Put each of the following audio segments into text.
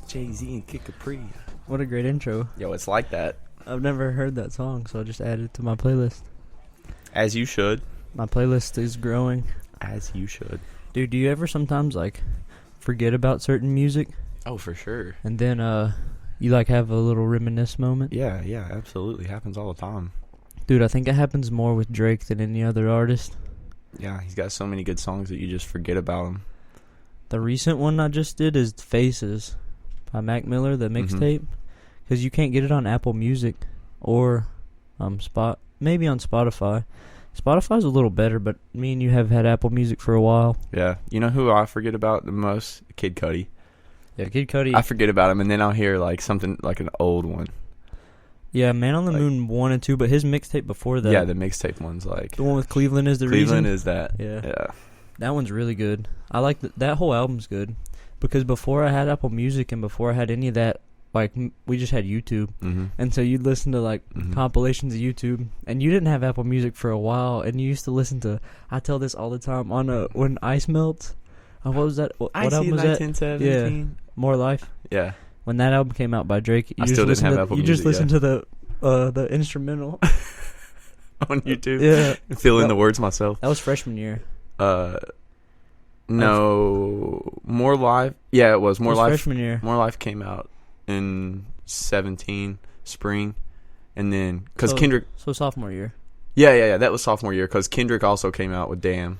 Jay-Z and Kid Capri. What a great intro. Yo, it's like that. I've never heard that song, so I just added it to my playlist. As you should. My playlist is growing. As you should. Dude, do you ever sometimes, forget about certain music? Oh, for sure. And then, you, have a little reminisce moment? Yeah, absolutely. Happens all the time. Dude, I think it happens more with Drake than any other artist. Yeah, he's got so many good songs that you just forget about him. The recent one I just did is Faces by Mac Miller, the mixtape. Because you can't get it on Apple Music or maybe on Spotify. Spotify's a little better, but me and you have had Apple Music for a while. Yeah. You know who I forget about the most? Kid Cudi. Yeah, Kid Cudi. I forget about him, and then I'll hear, something like an old one. Yeah, Man on the Moon 1 and 2, but his mixtape before that. Yeah, the mixtape one's the one with Cleveland is the Cleveland reason. is that. Yeah. That one's really good. I like that whole album's good. Because before I had Apple Music and before I had any of that, we just had YouTube. Mm-hmm. And so you'd listen to, compilations of YouTube. And you didn't have Apple Music for a while. And you used to listen to, I tell this all the time, on when Ice Melts. What was that? What album was that? 1917. Yeah. More Life. Yeah. When that album came out by Drake, I still didn't have Apple Music. You just listened to the instrumental. On YouTube? Yeah. Fill in the words myself. That was freshman year. No. More Life. Yeah, it was. More Life. Freshman year. More Life came out in 17 spring, and then because Kendrick. So sophomore year. Yeah. That was sophomore year because Kendrick also came out with Damn.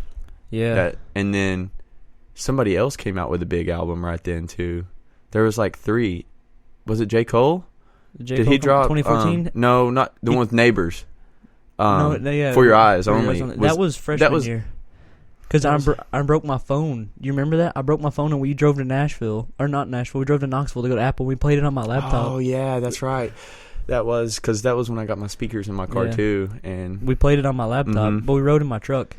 Yeah. And then somebody else came out with a big album right then too. There was 3. Was it J. Cole? Did he drop 2014? No, not the one with Neighbors. No, yeah, For Your Eyes For Only. Your Eyes Only. That was freshman year. Because I broke my phone. You remember that? I broke my phone and we drove to Nashville. Or not Nashville. We drove to Knoxville to go to Apple. We played it on my laptop. Oh, yeah, that's right. That was because that was when I got my speakers in my car, too. And we played it on my laptop, but we rode in my truck.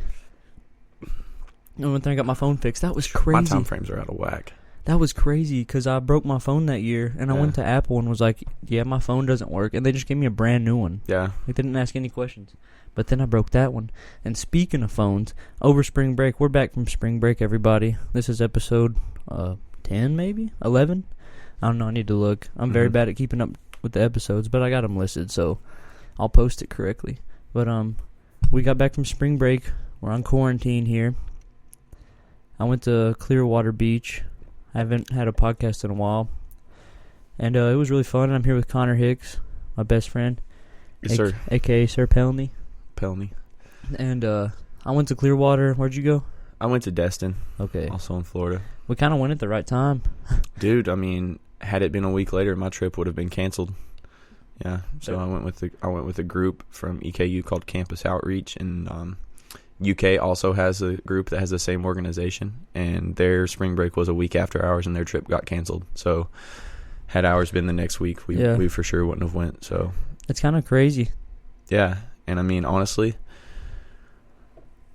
And when I got my phone fixed, that was crazy. My time frames are out of whack. That was crazy because I broke my phone that year. And I went to Apple and was like, yeah, my phone doesn't work. And they just gave me a brand new one. Yeah. They didn't ask any questions. But then I broke that one. And speaking of phones, over spring break, we're back from spring break, everybody. This is episode 10, maybe? 11? I don't know. I need to look. I'm very bad at keeping up with the episodes, but I got them listed, so I'll post it correctly. But we got back from spring break. We're on quarantine here. I went to Clearwater Beach. I haven't had a podcast in a while. And it was really fun. I'm here with Connor Hicks, my best friend. Yes, sir. A.K.A. Sir Pelney. And I went to Clearwater. Where'd you go? I went to Destin. Okay. Also in Florida. We kind of went at the right time. Dude, I mean, had it been a week later, my trip would have been canceled. Yeah. So I went with a group from EKU called Campus Outreach, and UK also has a group that has the same organization, and their spring break was a week after ours, and their trip got canceled. So had ours been the next week, we for sure wouldn't have went. So it's kind of crazy. Yeah. And I mean, honestly,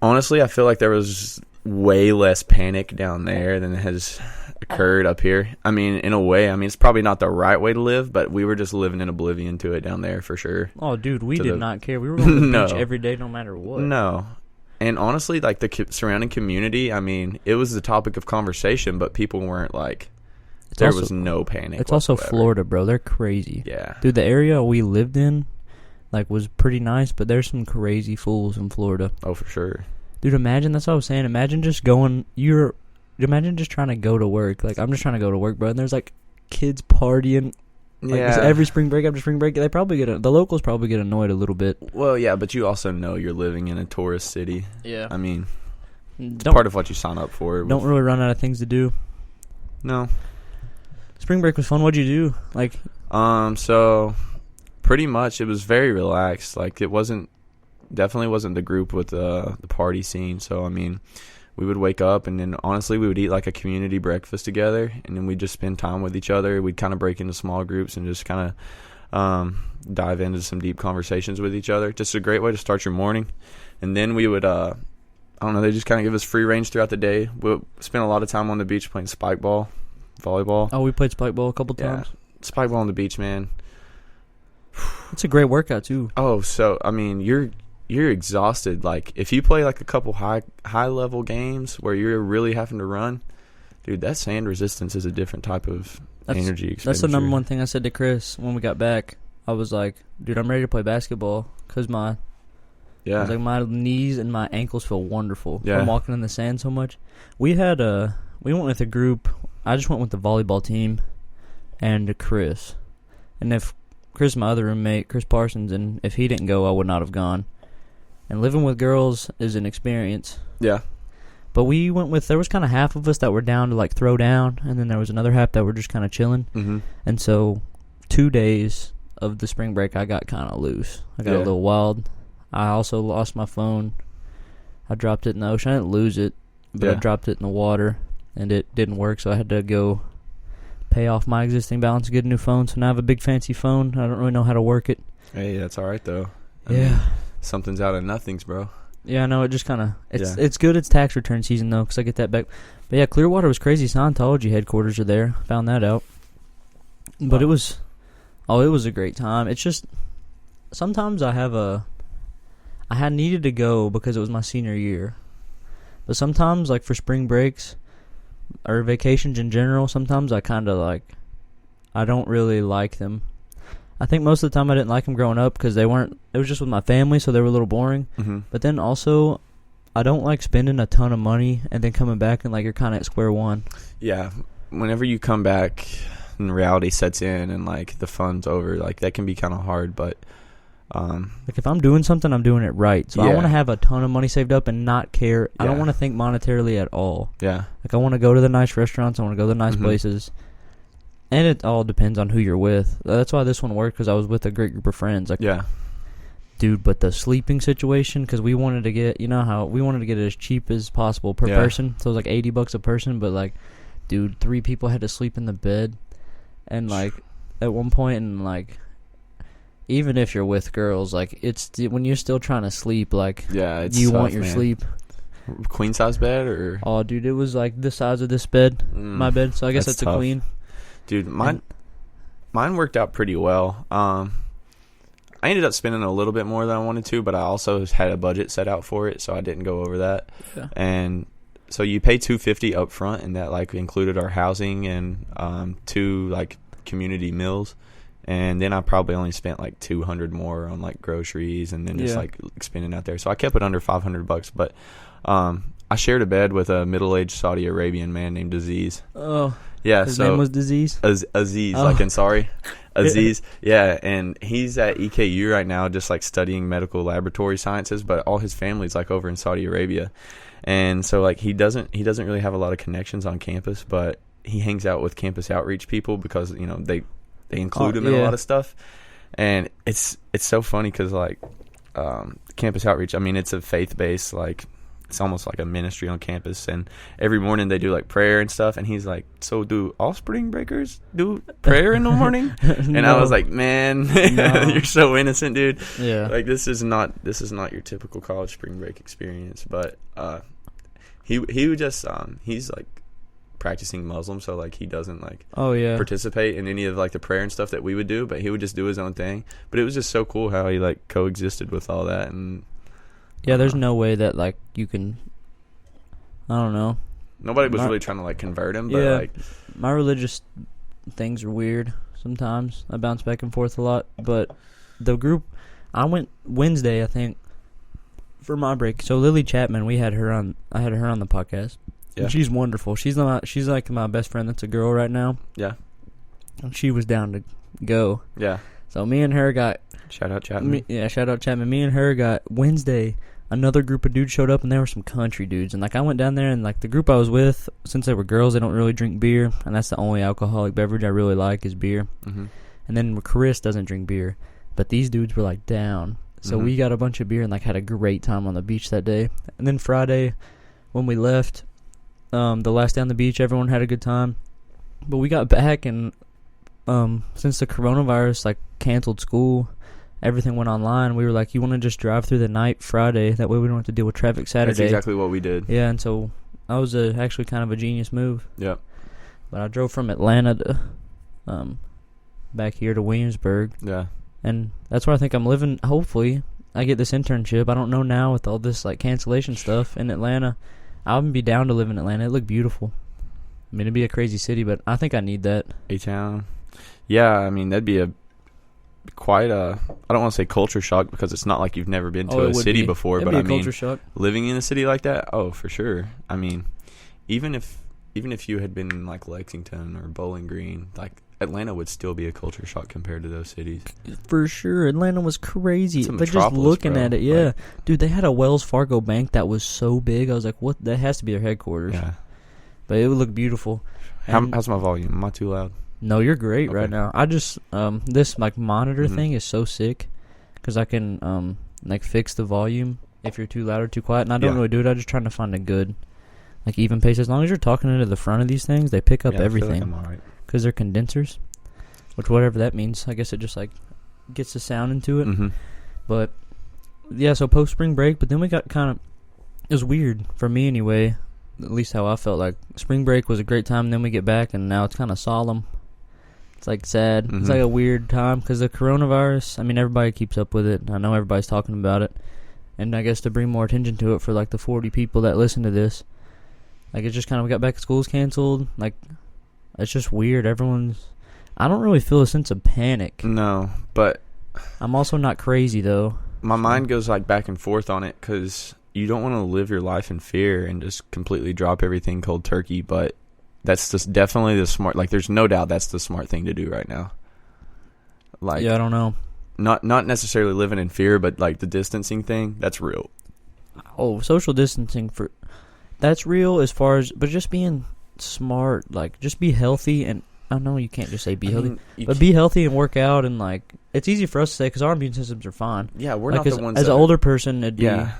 I feel like there was way less panic down there than has occurred up here. I mean, in a way, it's probably not the right way to live, but we were just living in oblivion to it down there for sure. Oh, dude, we did not care. We were going to the beach every day no matter what. No. And honestly, the surrounding community, it was the topic of conversation, but people weren't there was no panic. It's whatsoever. Also Florida, bro. They're crazy. Yeah. Dude, the area we lived in, was pretty nice, but there's some crazy fools in Florida. Oh, for sure. Dude, imagine, that's what I was saying. Imagine just trying to go to work. I'm just trying to go to work, bro, and there's, kids partying. Every spring break after spring break, the locals probably get annoyed a little bit. Well, yeah, but you also know you're living in a tourist city. Yeah. It's part of what you sign up for. Don't really run out of things to do. No. Spring break was fun. What'd you do? So pretty much it was very relaxed. It definitely wasn't the group with the party scene. So, we would wake up and then honestly we would eat a community breakfast together, and then we'd just spend time with each other. We'd kind of break into small groups and just kind of dive into some deep conversations with each other. Just a great way to start your morning. And then we would, they just kind of give us free range throughout the day. We'll spend a lot of time on the beach playing spike ball, volleyball. Oh, we played spike ball a couple times. Spike ball on the beach, man. It's a great workout too. Oh, so you're exhausted. If you play a couple high level games where you're really having to run, Dude, that sand resistance is a different type of energy expenditure. That's the number one thing I said to Chris when we got back. I was like, dude, I'm ready to play basketball because my knees and my ankles feel wonderful from walking in the sand so much. We went with a group. I just went with the volleyball team and Chris. And if Chris, my other roommate, Chris Parsons, and if he didn't go, I would not have gone. And living with girls is an experience. Yeah. But we went with, there was kind of half of us that were down to like throw down, and then there was another half that were just kind of chilling. Mm-hmm. And so 2 days of the spring break, I got kind of loose. I got a little wild. I also lost my phone. I dropped it in the ocean. I didn't lose it, but I dropped it in the water, and it didn't work, so I had to go pay off my existing balance to get a new phone. So now I have a big fancy phone. I don't really know how to work it. Hey, that's all right, though. I yeah. mean, something's out of nothings, bro. Yeah, I know. It just kind of... It's good it's tax return season, though, because I get that back. But yeah, Clearwater was crazy. Scientology headquarters are there. Found that out. But it was... Oh, it was a great time. It's just... Sometimes I had needed to go because it was my senior year. But sometimes, like, for spring breaks or vacations in general, sometimes I kind of, like... I don't really like them. I think most of the time I didn't like them growing up because they weren't... It was just with my family, so they were a little boring. Mm-hmm. But then also, I don't like spending a ton of money and then coming back and, like, you're kind of at square one. Yeah. Whenever you come back and reality sets in and, like, the fun's over, like, that can be kind of hard, but... like, if I'm doing something, I'm doing it right. So I want to have a ton of money saved up and not care. I don't want to think monetarily at all. Yeah. Like, I want to go to the nice restaurants. I want to go to the nice places. And it all depends on who you're with. That's why this one worked, because I was with a great group of friends. Like, dude, but the sleeping situation, because we wanted to get, you know how, we wanted to get it as cheap as possible per person. So it was like $80 a person, but like, dude, 3 people had to sleep in the bed. And like, at one point, and like, even if you're with girls, like, it's, when you're still trying to sleep, like, it's you tough, want your sleep. Queen size bed, or? Oh, dude, it was like the size of this bed, my bed. So I guess that's a queen. Dude, mine worked out pretty well. I ended up spending a little bit more than I wanted to, but I also had a budget set out for it, so I didn't go over that. Yeah. And so you pay $250 up front, and that like included our housing and 2 like community meals. And then I probably only spent like $200 more on like groceries and then just like spending out there. So I kept it under $500, but I shared a bed with a middle-aged Saudi Arabian man named Aziz. Oh. Yeah, his name was Aziz? Aziz, like in sorry. Aziz, yeah, and he's at EKU right now just like studying medical laboratory sciences, but all his family's like over in Saudi Arabia. And so like he doesn't really have a lot of connections on campus, but he hangs out with campus outreach people because, you know, they include him in a lot of stuff. And it's so funny because like campus outreach, I mean, it's a faith-based, like, it's almost like a ministry on campus, and every morning they do like prayer and stuff, and he's like, so do all spring breakers do prayer in the morning? And I was like, man, you're so innocent, dude. Yeah, like this is not your typical college spring break experience. But he would just he's like practicing Muslim, so like he doesn't like participate in any of like the prayer and stuff that we would do, but he would just do his own thing. But it was just so cool how he like coexisted with all that. And yeah, there's no way that like you can, I don't know, nobody was really trying to like convert him, but like my religious things are weird sometimes. I bounce back and forth a lot. But the group, I went Wednesday, I think, for my break. So Lily Chapman, I had her on the podcast. Yeah. She's wonderful. She's like my best friend that's a girl right now. Yeah. And she was down to go. Yeah. So me and her got... Shout out Chapman. Shout out Chapman. Me and her got Wednesday. Another group of dudes showed up, and they were some country dudes. And like I went down there, and like the group I was with, since they were girls, they don't really drink beer, and that's the only alcoholic beverage I really like is beer. Mm-hmm. And then Chris doesn't drink beer, but these dudes were like down. So we got a bunch of beer and like had a great time on the beach that day. And then Friday, when we left, the last day on the beach, everyone had a good time. But we got back, and since the coronavirus like canceled school, everything went online. We were like, you want to just drive through the night Friday? That way we don't have to deal with traffic Saturday. That's exactly what we did. Yeah, and so that was actually kind of a genius move. Yeah. But I drove from Atlanta to back here to Williamsburg. Yeah. And that's where I think I'm living. Hopefully, I get this internship. I don't know now with all this like cancellation stuff in Atlanta. I would be down to live in Atlanta. It looked beautiful. I mean, it'd be a crazy city, but I think I need that. A-Town. Yeah, I mean, that'd be quite a, I don't want to say culture shock because it's not like you've never been to a city before, It'd but be I a mean, culture shock. living in a city like that, oh, for sure. I mean, even if you had been in like Lexington or Bowling Green, like Atlanta would still be a culture shock compared to those cities. For sure. Atlanta was crazy. It's a But just metropolis, looking bro. at it, yeah. Like, dude, they had a Wells Fargo bank that was so big. I was like, what? That has to be their headquarters. yeah. But it would look beautiful. And How's my volume? Am I too loud? no, you're great Okay. right now. I just, this like monitor Mhm. thing is so sick because I can, like fix the volume if you're too loud or too quiet. And I don't Yeah. really do it. I'm just trying to find a good, like even pace. As long as you're talking into the front of these things, they pick up Yeah, I feel like everything I'm all right. because they're condensers, which whatever that means. I guess it just like gets the sound into it. Mm-hmm. But yeah, so post spring break, but then we got kind of, it was weird for me anyway, at least how I felt. Like spring break was a great time, and then we get back and now it's kind of solemn. It's like sad. It's like a weird time because the coronavirus, I mean, everybody keeps up with it. I know everybody's talking about it, and I guess to bring more attention to it for like the 40 people that listen to this, like it's just kind of, we got back, school's canceled. Like it's just weird. I don't really feel a sense of panic. No, but I'm also not crazy though. my mind goes like back and forth on it because you don't want to live your life in fear and just completely drop everything cold turkey. But that's just definitely the smart. Like, there's no doubt that's the smart thing to do right now. Like, Yeah, I don't know. not necessarily living in fear, but like the distancing thing, that's real. Oh, social distancing that's real as far as, but just being smart, like just be healthy. And I know you can't just say be healthy, but be healthy and work out. And like, it's easy for us to say because our immune systems are fine. Yeah, we're Like not the ones as that an are- older person, it'd be. Yeah.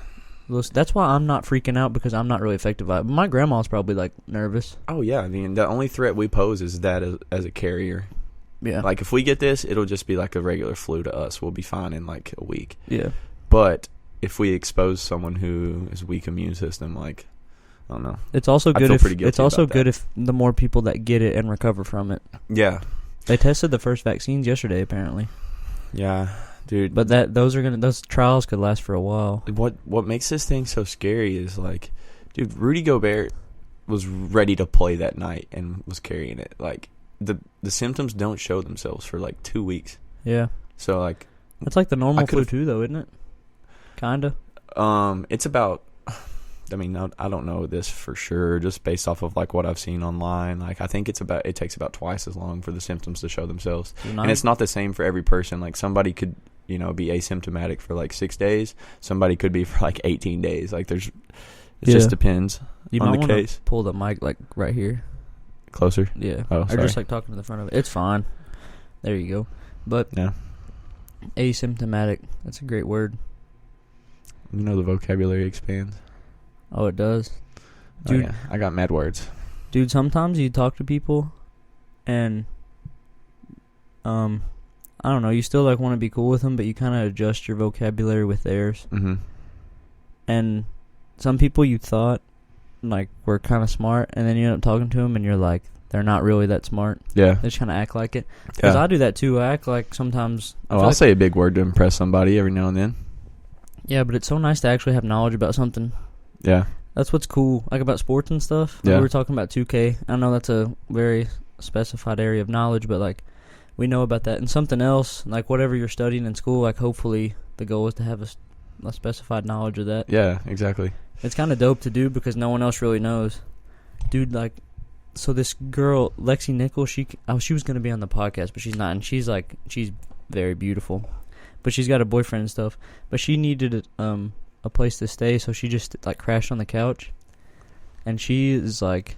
That's why I'm not freaking out because I'm not really affected by it. But my grandma's probably like nervous. Oh yeah, I mean the only threat we pose is that as a carrier. Yeah. Like if we get this, it'll just be like a regular flu to us. We'll be fine in like a week. Yeah. But if we expose someone who is weak immune system, like, I don't know. It's also I good feel if pretty guilty it's also about good that. if the more people that get it and recover from it. Yeah. They tested the first vaccines yesterday apparently. Yeah, dude. But those trials could last for a while. What makes this thing so scary is like, dude, Rudy Gobert was ready to play that night and was carrying it. Like the symptoms don't show themselves for like 2 weeks. Yeah. So like, It's like the normal I flu could've- too though, isn't it? Kinda. it's about. I mean, I don't know this for sure, just based off of like what I've seen online. Like, I think it takes about twice as long for the symptoms to show themselves, and it's not the same for every person. Like, somebody could, be asymptomatic for like 6 days. Somebody could be for like 18 days. Like, it just depends You on might the wanna case. pull the mic like right here. Closer. Yeah. Oh, or sorry. just like talking to the front of it. It's fine. There you go. But Yeah. asymptomatic, that's a great word. The vocabulary expands. Oh, it does. Dude, Dude. yeah. I got mad words. Dude, sometimes you talk to people and I don't know, you still like want to be cool with them, but you kind of adjust your vocabulary with theirs. Mm-hmm. And some people you thought like were kind of smart, and then you end up talking to them and you're like, they're not really that smart. Yeah. They just kind of act like it. Because Yeah. I do that too. I act like sometimes. I'll say a big word to impress somebody every now and then. Yeah, but it's so nice to actually have knowledge about something. Yeah. That's what's cool, like about sports and stuff. Like Yeah. we were talking about 2K. I know that's a very specified area of knowledge, but like we know about that. And something else, like whatever you're studying in school, like hopefully the goal is to have a specified knowledge of that. Yeah, exactly. It's kind of dope to do because no one else really knows. Dude, like, so this girl, Lexi Nichols, she was going to be on the podcast, but she's not. And she's very beautiful. But she's got a boyfriend and stuff. But she needed a place to stay, so she just, like, crashed on the couch. And she is, like,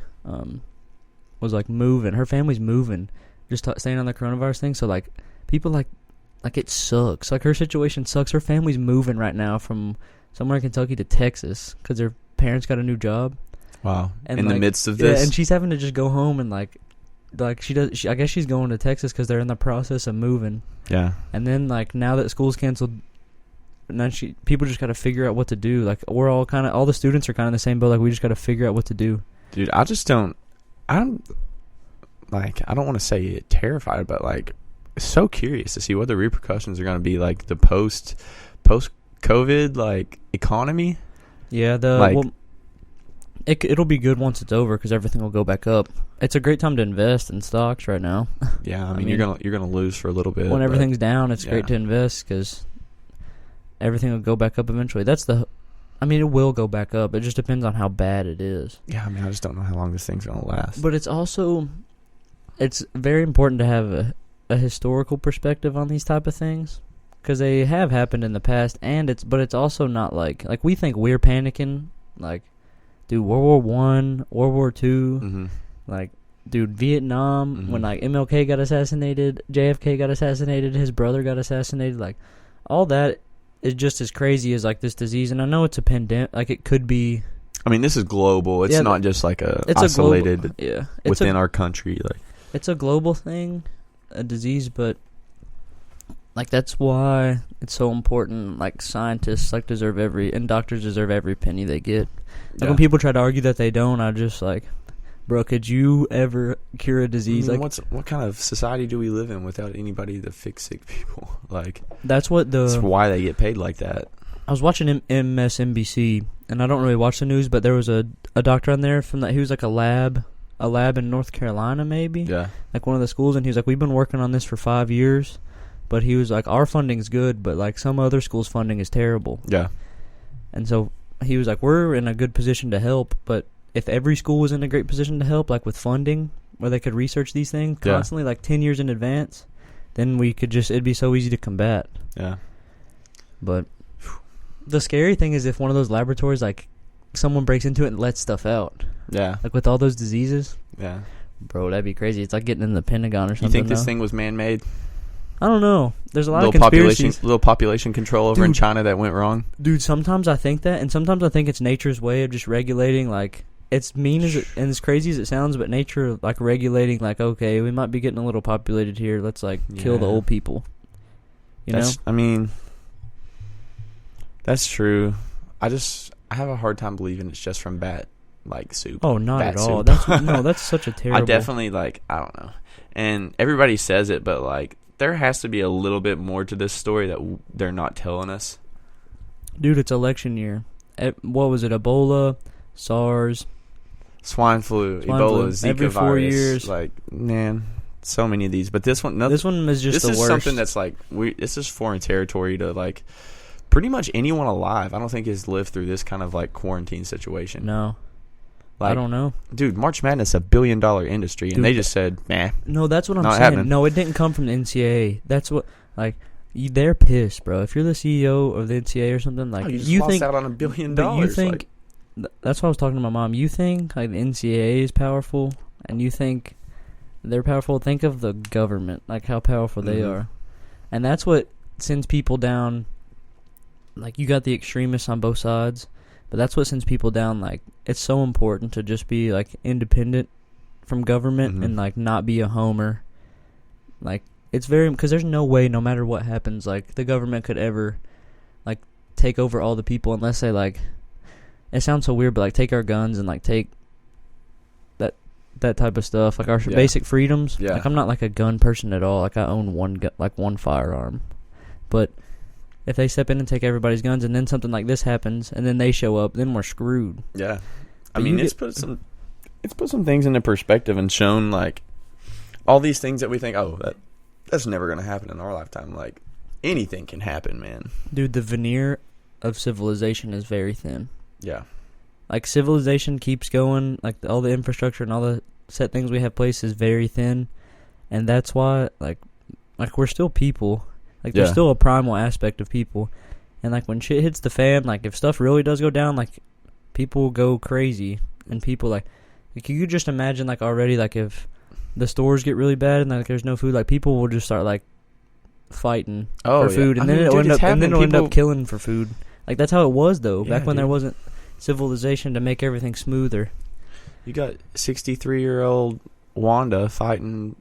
was, like, moving. Her family's moving. Just staying on the coronavirus thing. So, like, people, like, it sucks. Like, her situation sucks. Her family's moving right now from somewhere in Kentucky to Texas because their parents got a new job. Wow. And in like, the midst of this. Yeah, and she's having to just go home and like I guess she's going to Texas because they're in the process of moving. Yeah. And then like now that school's canceled, now people just got to figure out what to do. Like we're all the students are kind of in the same boat. Like we just got to figure out what to do. Dude, I don't want to say terrified, but like so curious to see what the repercussions are going to be, like the post COVID like economy. Yeah, It'll be good once it's over because everything will go back up. It's a great time to invest in stocks right now. Yeah, I mean you're gonna lose for a little bit. When everything's down, it's great to invest because everything will go back up eventually. It will go back up. It just depends on how bad it is. Yeah, I mean, I just don't know how long this thing's gonna last. But it's very important to have a historical perspective on these type of things because they have happened in the past, but it's also not like we think we're panicking, like. Dude, World War I, World War II, dude, Vietnam, when, MLK got assassinated, JFK got assassinated, his brother got assassinated, all that is just as crazy as, this disease. And I know it's a pandemic, it could be... I mean, this is global. It's not just, it's isolated within our country. It's a global thing, a disease, but, that's why it's so important, scientists, and doctors deserve every penny they get. When people try to argue that they don't, I just bro, could you ever cure a disease? I mean, what kind of society do we live in without anybody to fix sick people? That's why they get paid like that. I was watching MSNBC, and I don't really watch the news, but there was a doctor on there from that. He was a lab in North Carolina, maybe. Yeah. One of the schools, and he was we've been working on this for 5 years, but he was our funding's good, but some other schools' funding is terrible. Yeah. And so. He was we're in a good position to help, but if every school was in a great position to help, with funding, where they could research these things constantly, 10 years in advance, then it'd be so easy to combat. Yeah. But the scary thing is if one of those laboratories, someone breaks into it and lets stuff out. Yeah. With all those diseases. Yeah. Bro, that'd be crazy. It's getting in the Pentagon or something. You think this thing was man-made? I don't know. There's a lot of conspiracies. Little population control over in China that went wrong. Dude, sometimes I think that, and sometimes I think it's nature's way of just regulating. It's mean and as crazy as it sounds, but nature regulating. Okay, we might be getting a little populated here. Let's kill the old people. You know? I mean, that's true. I have a hard time believing it's just from bat soup. Oh, not bat at all. Soup. That's such a terrible. I definitely I don't know, and everybody says it, but there has to be a little bit more to this story that they're not telling us. Dude, it's election year. What was it? Ebola, SARS, swine flu, Ebola, Zika every 4 virus. years. Man, so many of these. But this one is just the worst. This is something that's this is foreign territory to pretty much anyone alive. I don't think has lived through this kind of quarantine situation. No. I don't know. Dude, March Madness is a $1 billion industry, and they just said, nah. No, that's what I'm saying. Happening. No, it didn't come from the NCAA. That's what, they're pissed, bro. If you're the CEO of the NCAA or something, you lost out on $1 billion. You think, that's what I was talking to my mom. You think, the NCAA is powerful, and you think they're powerful. Think of the government, how powerful they are. And that's what sends people down. You got the extremists on both sides. But that's what sends people down. It's so important to just be independent from government and not be a homer. It's very, because there's no way, no matter what happens, the government could ever take over all the people unless they it sounds so weird, but take our guns and take that type of stuff, our basic freedoms. Yeah. I'm not a gun person at all. I own one firearm, but. If they step in and take everybody's guns, and then something like this happens, and then they show up, then we're screwed. Yeah, I mean, it's put some things into perspective and shown all these things that we think, that's never going to happen in our lifetime. Anything can happen, man. Dude, the veneer of civilization is very thin. Yeah, civilization keeps going. All the infrastructure and all the set things we have placed is very thin, and that's why we're still people. There's still a primal aspect of people. And, when shit hits the fan, if stuff really does go down, people go crazy. And people, you could just imagine, already, if the stores get really bad and, there's no food, people will just start, fighting for food. And then it'll end up killing for food. That's how it was, though, back when there wasn't civilization to make everything smoother. You got 63-year-old Wanda fighting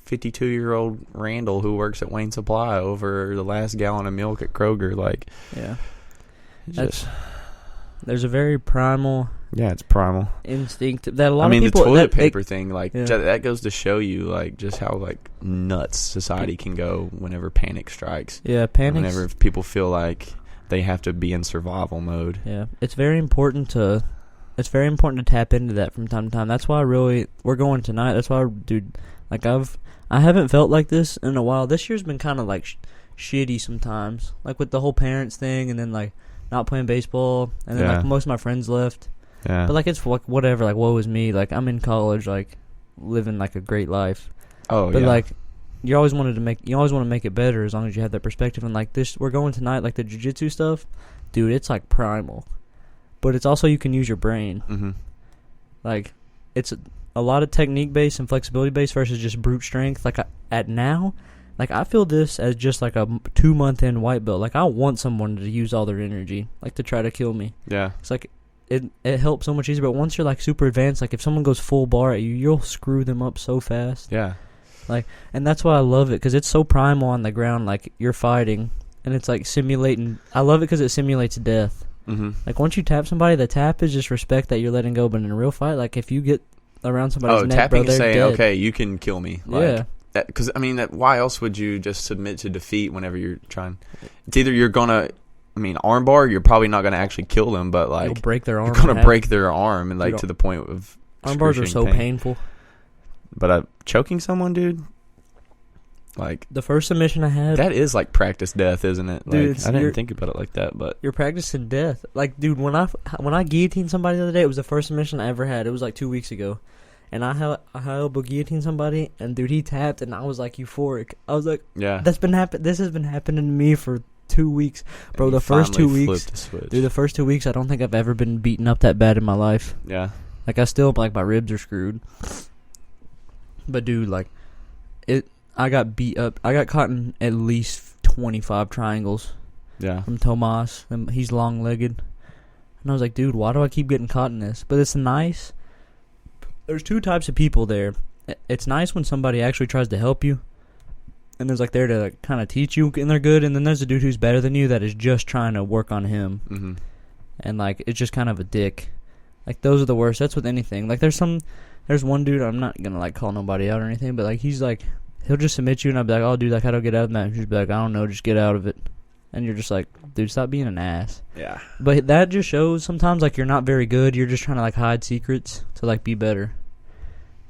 52-year-old Randall who works at Wayne Supply over the last gallon of milk at Kroger. Yeah. There's a very primal... Yeah, it's primal. ...instinct that a lot of people... the toilet paper thing, that goes to show you, just how, nuts society can go whenever panic strikes. Yeah, panic. Whenever people feel like they have to be in survival mode. Yeah. It's very important to it's very important to tap into that from time to time. That's why we're going tonight. That's why, dude, like I haven't felt like this in a while. This year's been kind of like shitty sometimes, like with the whole parents thing, and then like not playing baseball, and then like most of my friends left. Yeah. But like it's like whatever. Like woe is me. Like I'm in college, like living like a great life. Oh, but yeah. like you always want to make it better as long as you have that perspective. And like this, we're going tonight. Like the jiu-jitsu stuff, dude. It's like primal, but it's also you can use your brain. Mm-hmm. Like it's a lot of technique based and flexibility based versus just brute strength. Like I feel this as just like a 2-month in white belt. Like I want someone to use all their energy, like to try to kill me. Yeah. It's like it helps so much easier. But once you're like super advanced, like if someone goes full bar at you, you'll screw them up so fast. Yeah. Like, and that's why I love it, because it's so primal on the ground. Like you're fighting, and it's like simulating. I love it because it simulates death. Mm-hmm. Like once you tap somebody, the tap is just respect that you're letting go. But in a real fight, like if you get around somebody's neck, tapping bro, is saying, dead. okay, you can kill me. Like, yeah. Because why else would you just submit to defeat whenever you're trying? It's either you're gonna, armbar. You're probably not gonna actually kill them, but like you'll break their arm. You're gonna break their arm, and like to the point of armbars are so painful. But choking someone, dude. Like the first submission I had, that is like practice death, isn't it? Dude, like I didn't think about it like that, but you're practicing death. Like, dude, when I guillotined somebody the other day, it was the first submission I ever had. It was like 2 weeks ago, and I elbow guillotined somebody, and dude, he tapped, and I was like euphoric. I was like, yeah, this has been happening to me for 2 weeks, bro. The first 2 weeks, dude, the first 2 weeks, I don't think I've ever been beaten up that bad in my life. Yeah, like I still like my ribs are screwed, but dude, like it. I got beat up. I got caught in at least 25 triangles. Yeah. From Tomas. And he's long-legged. And I was like, dude, why do I keep getting caught in this? But it's nice. There's 2 types of people there. It's nice when somebody actually tries to help you. And there's like there to like, kind of teach you and they're good. And then there's a dude who's better than you that is just trying to work on him. Mm-hmm. And like it's just kind of a dick. Like those are the worst. That's with anything. Like there's one dude, I'm not going to like call nobody out or anything. But like he's like... He'll just submit you, and I'll be like, oh, dude, like, how do I get out of the match? He'll be like, I don't know, just get out of it. And you're just like, dude, stop being an ass. Yeah. But that just shows sometimes, like, you're not very good. You're just trying to, like, hide secrets to, like, be better.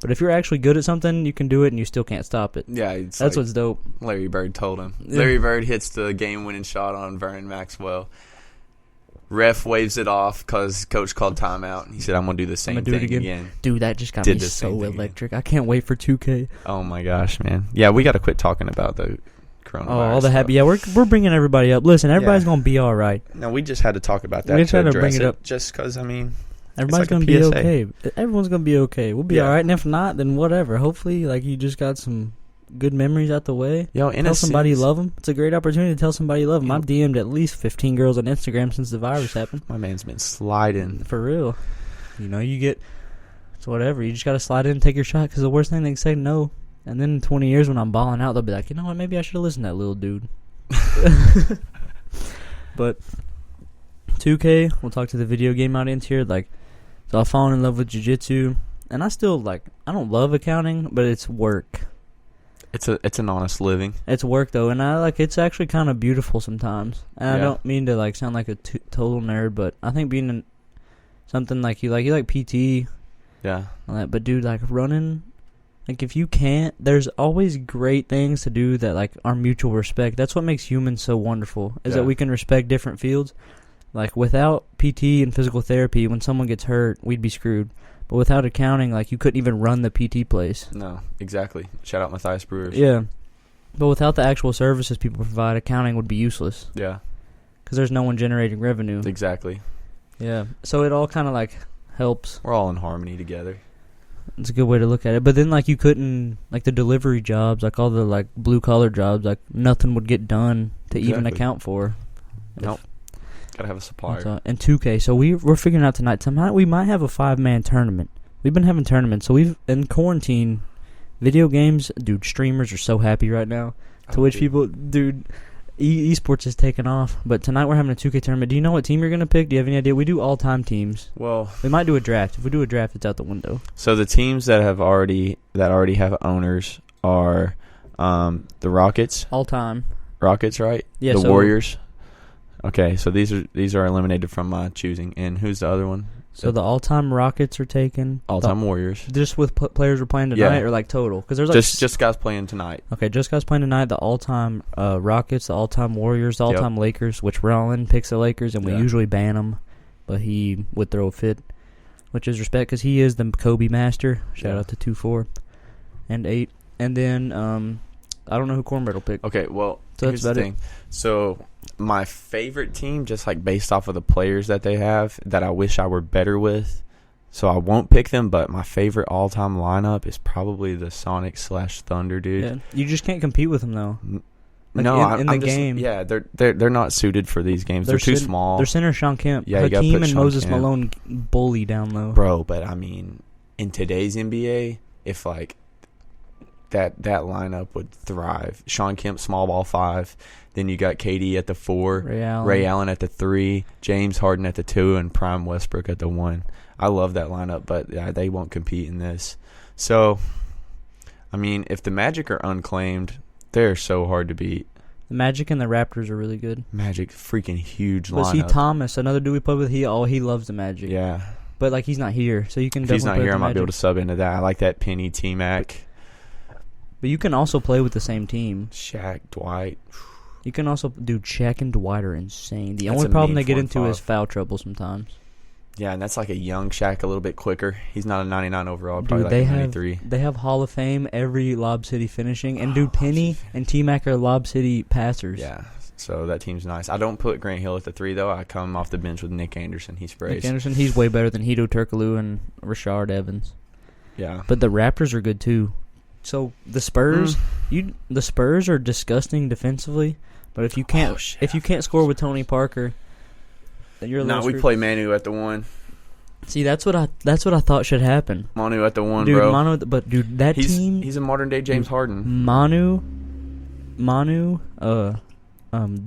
But if you're actually good at something, you can do it, and you still can't stop it. Yeah. That's like what's dope. Larry Bird told him. Yeah. Larry Bird hits the game-winning shot on Vernon Maxwell. Ref waves it off because coach called timeout. He said, I'm going to do the same thing again. Dude, that just got me so electric. Again. I can't wait for 2K. Oh, my gosh, man. Yeah, we got to quit talking about the coronavirus. Oh, all the happy. Yeah, we're bringing everybody up. Listen, everybody's going to be all right. No, we just had to talk about that. We just had to bring it up. Just because, everybody's like going to be okay. Everyone's going to be okay. We'll be all right. And if not, then whatever. Hopefully, like, you just got some good memories out the way. Tell somebody you love them. It's a great opportunity to tell somebody you love them. I've DM'd at least 15 girls on Instagram since the virus happened. My man's been sliding. For real. You get... It's whatever. You just got to slide in and take your shot, because the worst thing they can say, no. And then in 20 years when I'm balling out, they'll be like, you know what, maybe I should have listened to that little dude. But 2K, we'll talk to the video game audience here. Like, so I've fallen in love with jiu-jitsu, and I still, like, I don't love accounting, but it's work. It's an honest living. It's work though, and it's actually kind of beautiful sometimes. And I don't mean to like sound like a total nerd, but I think being something like you like PT. Yeah. But dude, like running, like if you can't, there's always great things to do that like are mutual respect. That's what makes humans so wonderful, is that we can respect different fields. Like without PT and physical therapy, when someone gets hurt, we'd be screwed. But without accounting, like, you couldn't even run the PT place. No, exactly. Shout out Matthias Brewers. Yeah. But without the actual services people provide, accounting would be useless. Yeah. Because there's no one generating revenue. Exactly. Yeah. So it all kind of, like, helps. We're all in harmony together. It's a good way to look at it. But then, like, you couldn't, like, the delivery jobs, like, all the, like, blue-collar jobs, like, nothing would get done to even account for. Nope. Gotta have a supplier. And 2K. So we're figuring out tonight we might have a 5-man tournament. We've been having tournaments. So in quarantine, video games, dude, streamers are so happy right now. Twitch people, dude, esports is taking off. But tonight we're having a 2K tournament. Do you know what team you're going to pick? Do you have any idea? We do all-time teams. Well, we might do a draft. If we do a draft, it's out the window. So the teams that already have owners are the Rockets. All-time. Rockets, right? Yeah. The Warriors. Okay, so these are eliminated from my choosing. And who's the other one? So the all-time Rockets are taken. All-time Warriors. Just with players we're playing tonight, or like total? Because there's like just guys playing tonight. Okay, just guys playing tonight. The all-time Rockets, the all-time Warriors, the all-time Lakers, which Rollin picks the Lakers, and we usually ban them, but he would throw a fit, which is respect because he is the Kobe master. Shout out to 2-4 and 8, and then I don't know who Cornbread will pick. Okay, well, so here's the thing. So my favorite team, just like based off of the players that they have, that I wish I were better with, so I won't pick them, but my favorite all-time lineup is probably the Sonics/Thunder, dude. Yeah, you just can't compete with them, though. Like no, in the game. Yeah, they're not suited for these games. They're too small. Their center, Sean Kemp. Yeah, Hakeem and Sean Moses Kemp. Malone bully down low. Bro, but I mean, in today's NBA, if like that lineup would thrive. Sean Kemp, small ball 5. Then you got KD at the 4, Ray Allen at the 3, James Harden at the 2, and Prime Westbrook at the 1. I love that lineup, but they won't compete in this. So, I mean, if the Magic are unclaimed, they're so hard to beat. The Magic and the Raptors are really good. Magic, freaking huge lineup. But see, Thomas, another dude we play with, he loves the Magic. Yeah. But, like, he's not here, so you can if definitely he's not play here, with I the might Magic. be able to sub into that. I like that Penny, T-Mac. But you can also play with the same team. Shaq, Dwight. You can also do Shaq and Dwight are insane. The That's only a problem mean they get 4 and into 5. is foul trouble sometimes. Yeah, and that's like a young Shaq, a little bit quicker. He's not a 99 overall, probably Dude, like a 93. They have Hall of Fame every Lob City finishing, and dude, Penny and T-Mac are Lob City passers. Yeah, so that team's nice. I don't put Grant Hill at the 3 though. I come off the bench with Nick Anderson. He sprays. Nick Anderson, he's way better than Hito Turkoglu and Rashard Evans. Yeah, but the Raptors are good too. So the Spurs, the Spurs are disgusting defensively, but if you can't score with Tony Parker, then you're a little we screwed. play Manu at the 1. See, that's what I thought should happen. Manu at the 1, dude, bro. Dude, that team. He's a modern day James Harden. Manu,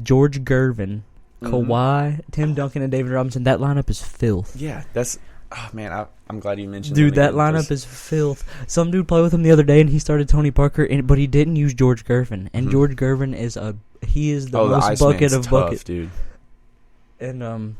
George Gervin, Kawhi, Tim Duncan, and David Robinson. That lineup is filth. Yeah, that's. Oh man, I'm glad you mentioned. Dude, that lineup is filth. Some dude played with him the other day, and he started Tony Parker, but he didn't use George Gervin. And George Gervin is the most bucket of bucket, dude. And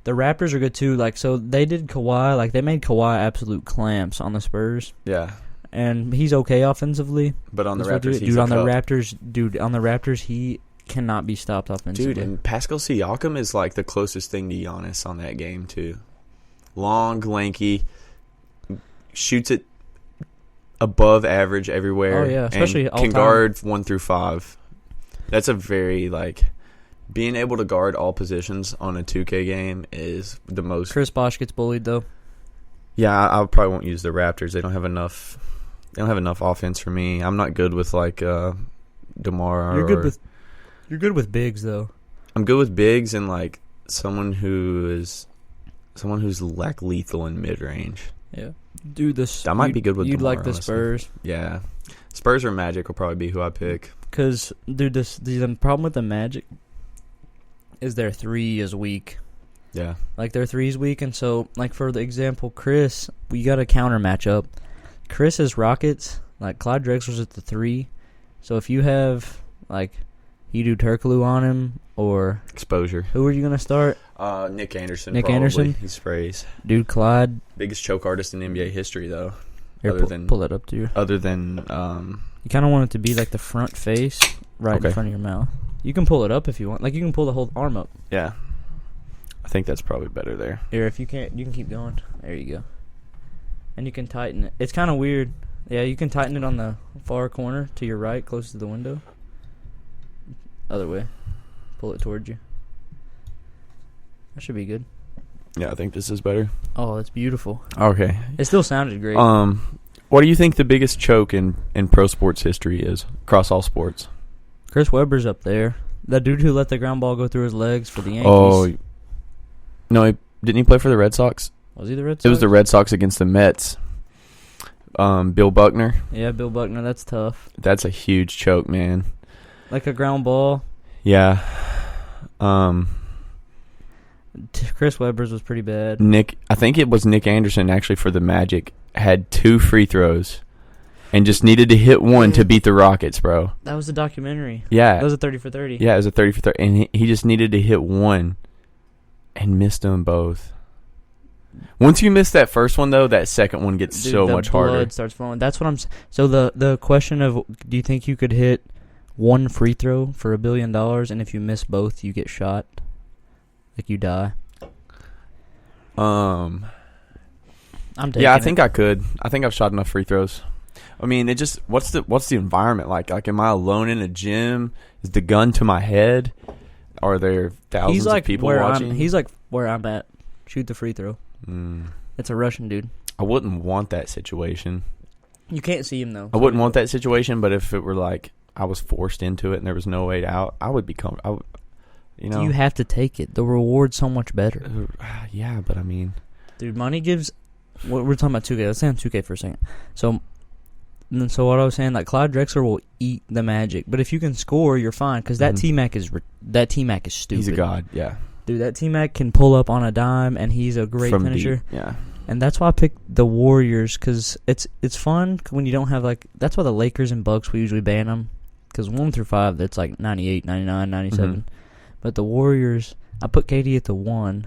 the Raptors are good too. Like, so they did Kawhi. Like, they made Kawhi absolute clamps on the Spurs. Yeah. And he's okay offensively. But on the Raptors, on the Raptors, he cannot be stopped offensively. Dude, and Pascal Siakam is like the closest thing to Giannis on that game too. Long, lanky, shoots it above average everywhere. Oh yeah, especially and can guard 1 through 5. That's a very being able to guard all positions on a 2K game is the most. Chris Bosh gets bullied though. Yeah, I probably won't use the Raptors. They don't have enough. They don't have enough offense for me. I'm not good with DeMar. You're good with bigs though. I'm good with bigs and someone who's lethal in mid range. Yeah, dude, I might be good with. You'd DeMar, like the honestly. Spurs. Yeah, Spurs or Magic will probably be who I pick. Because dude, the problem with the Magic is their 3 is weak. Yeah, their 3 is weak, and so for the example, Chris, we got a counter matchup. Chris's Rockets, Clyde Drexler's at the 3, so if you have you do Turkoglu on him or exposure. Who are you gonna start? Nick Anderson. Nick probably. Anderson. He sprays. Dude, Clyde, biggest choke artist in NBA history, though. Here, pull that up to you. Other than you kind of want it to be the front face, right in front of your mouth. You can pull it up if you want. You can pull the whole arm up. Yeah, I think that's probably better there. Here, if you can't, you can keep going. There you go. And you can tighten it. It's kind of weird. Yeah, you can tighten it on the far corner to your right, close to the window. Other way. Pull it towards you. That should be good. Yeah, I think this is better. Oh, that's beautiful. Okay. It still sounded great. What do you think the biggest choke in pro sports history is across all sports? Chris Webber's up there. That dude who let the ground ball go through his legs for the Yankees. Oh, no, didn't he play for the Red Sox? Was he the Red Sox? It was the Red Sox against the Mets. Bill Buckner. Yeah, Bill Buckner. That's tough. That's a huge choke, man. Like a ground ball. Yeah. Chris Webber's was pretty bad. I think it was Nick Anderson actually for the Magic had 2 free throws and just needed to hit one to beat the Rockets, bro. That was a documentary. Yeah. That was a 30 for 30. Yeah, it was a 30 for 30 and he just needed to hit one and missed them both. Once you miss that first one, though, that second one gets so much harder. Blood starts flowing. That's what I'm. So the question of, do you think you could hit one free throw for $1 billion, and if you miss both, you get shot, like you die? I'm taking I think I could. I think I've shot enough free throws. I mean, it just what's the environment like? Like, am I alone in a gym? Is the gun to my head? Are there thousands of people watching? He's like where I'm at. Shoot the free throw. It's a Russian dude. I wouldn't want that situation. You can't see him though. I wouldn't want that situation, but if it were like I was forced into it and there was no way out, I would become. You have to take it. The reward's so much better. Yeah, but I mean, dude, money gives. We're talking about 2K. Let's stay on 2K for a second. So what I was saying, like Clyde Drexler will eat the Magic, but if you can score, you're fine because that T-Mac is stupid. He's a god. Yeah, dude, that T-Mac can pull up on a dime, and he's a great finisher. Deep. Yeah, and that's why I picked the Warriors because it's fun when you don't have like. That's why the Lakers and Bucks we usually ban them because 1 through 5 that's like 98, 99, 97. But the Warriors, I put KD at the 1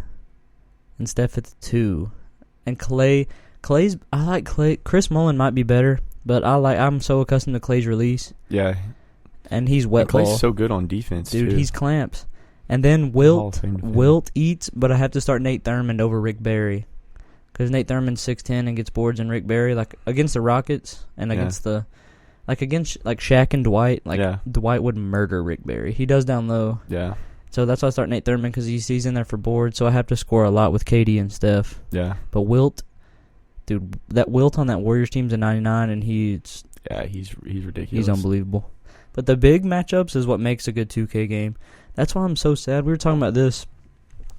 and Steph at the 2. And I like Clay. Chris Mullin might be better, but I'm so accustomed to Clay's release. Yeah. And he's wet ball. Clay's so good on defense, dude, too. He's clamps. And then Wilt eats, but I have to start Nate Thurmond over Rick Barry. Because Nate Thurmond's 6'10" and gets boards, and Rick Barry, like, against the Rockets and against against, like, Shaq and Dwight, Dwight would murder Rick Barry. He does down low. Yeah. So that's why I start Nate Thurmond because he's in there for boards. So I have to score a lot with KD and Steph. Yeah. But Wilt, dude, that Wilt on that Warriors team's a 99, and he's ridiculous. He's unbelievable. But the big matchups is what makes a good 2K game. That's why I'm so sad. We were talking about this.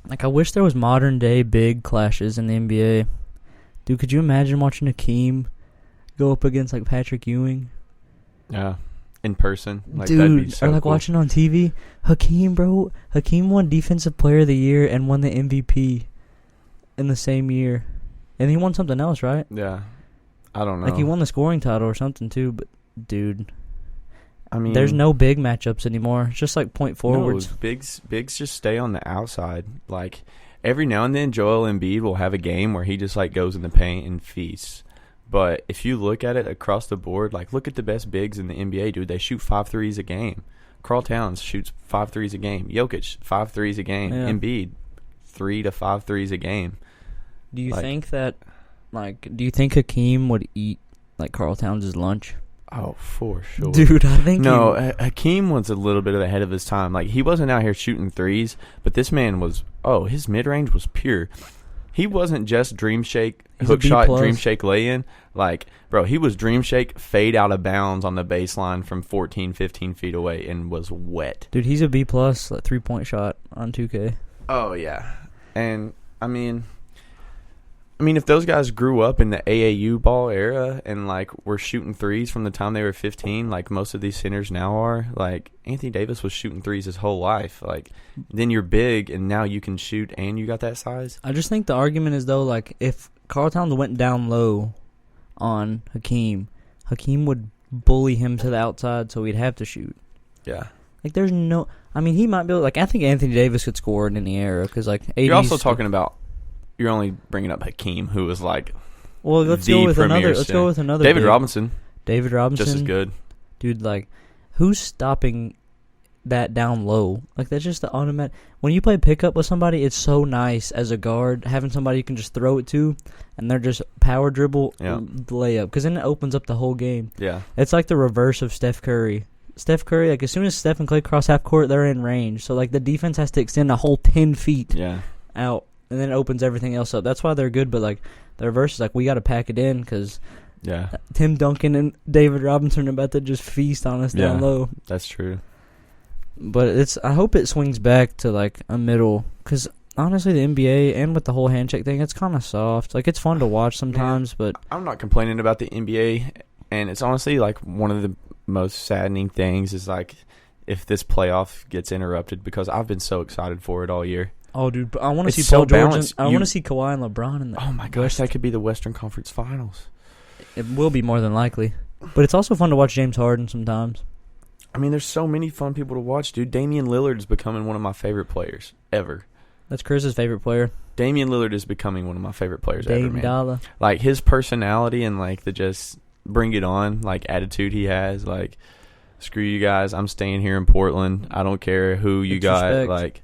Like, I wish there was modern day big clashes in the NBA. Dude, could you imagine watching Hakeem go up against like Patrick Ewing? Yeah. In person, like, dude, that'd be so or like cool. watching on TV. Hakeem won Defensive Player of the Year and won the MVP in the same year, and he won something else, right? Yeah, I don't know. Like he won the scoring title or something too. But dude, I mean, there's no big matchups anymore. It's just like point forwards. No, bigs just stay on the outside. Like every now and then, Joel Embiid will have a game where he just like goes in the paint and feasts. But if you look at it across the board, like look at the best bigs in the NBA, dude. They shoot 5 threes a game. Karl Towns shoots 5 threes a game. Jokic 5 threes a game. Yeah. Embiid 3 to 5 threes a game. Do you think Hakeem would eat like Karl Towns' lunch? Oh, for sure, dude. I think Hakeem was a little bit ahead of his time. Like he wasn't out here shooting threes, but this man was. Oh, his mid range was pure. He wasn't just dream shake, hook shot, dream shake lay-in. Like, bro, he was dream shake, fade out of bounds on the baseline from 14, 15 feet away and was wet. Dude, he's a B+, like 3-point shot on 2K. Oh, yeah. And, I mean, if those guys grew up in the AAU ball era and, like, were shooting threes from the time they were 15, like most of these centers now are, like, Anthony Davis was shooting threes his whole life. Like, then you're big, and now you can shoot, and you got that size. I just think the argument is, though, like, if Karl Towns went down low on Hakeem would bully him to the outside, so he'd have to shoot. Yeah. Like, there's no... I mean, he might be... Like, I think Anthony Davis could score in any era, because, like... You're also talking about... You're only bringing up Hakeem, who was, like... Well, let's go with another... David Robinson. David Robinson. Just as good. Dude, like, who's stopping that down low? Like, that's just the automatic... When you play pickup with somebody, it's so nice as a guard, having somebody you can just throw it to, and they're just power dribble, layup, because then it opens up the whole game. Yeah. It's like the reverse of Steph Curry. Steph Curry, like, as soon as Steph and Clay cross half court, they're in range. So, like, the defense has to extend a whole 10 feet out, and then it opens everything else up. That's why they're good, but, like, the reverse is, like, we got to pack it in, because Tim Duncan and David Robinson are about to just feast on us down low. That's true. But I hope it swings back to, like, a middle, because honestly, the NBA and with the whole handshake thing, it's kind of soft. Like, it's fun to watch sometimes, but... I'm not complaining about the NBA, and it's honestly, like, one of the most saddening things is, like, if this playoff gets interrupted, because I've been so excited for it all year. Oh, dude, I want to see Paul George. I want to see Kawhi and LeBron in the... Oh, my gosh, that could be the Western Conference Finals. It will be more than likely. But it's also fun to watch James Harden sometimes. I mean, there's so many fun people to watch, dude. Damian Lillard is becoming one of my favorite players ever. That's Chris's favorite player. Damian Lillard is becoming one of my favorite players ever, Dame man. Dollar. Like, his personality and, like, the just bring it on, like, attitude he has. Like, screw you guys. I'm staying here in Portland. I don't care who you got. Respect. Like,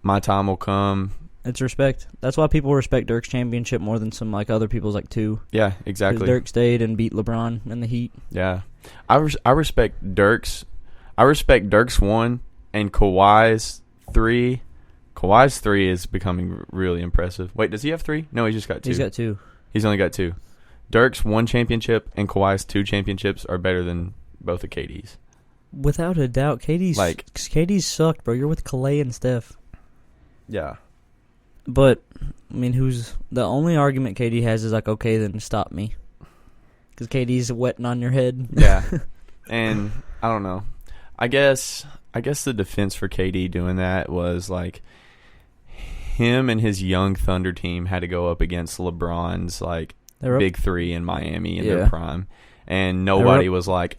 my time will come. It's respect. That's why people respect Dirk's championship more than some, like, other people's, like, 2. Yeah, 'Cause exactly. Dirk stayed and beat LeBron in the Heat. Yeah. I respect Dirk's. I respect Dirk's 1 and Kawhi's 3. Kawhi's 3 is becoming really impressive. Wait, does he have 3? No, he's just got 2. He's got 2. He's only got 2. Dirk's 1 championship and Kawhi's 2 championships are better than both of KD's. Without a doubt, KD's sucked, bro. You're with Clay and Steph. Yeah. But, I mean, who's the only argument KD has is like, okay, then stop me. Because KD's wetting on your head. Yeah. And I don't know. I guess the defense for KD doing that was like him and his young Thunder team had to go up against LeBron's like big 3 in Miami in their prime. And nobody was like,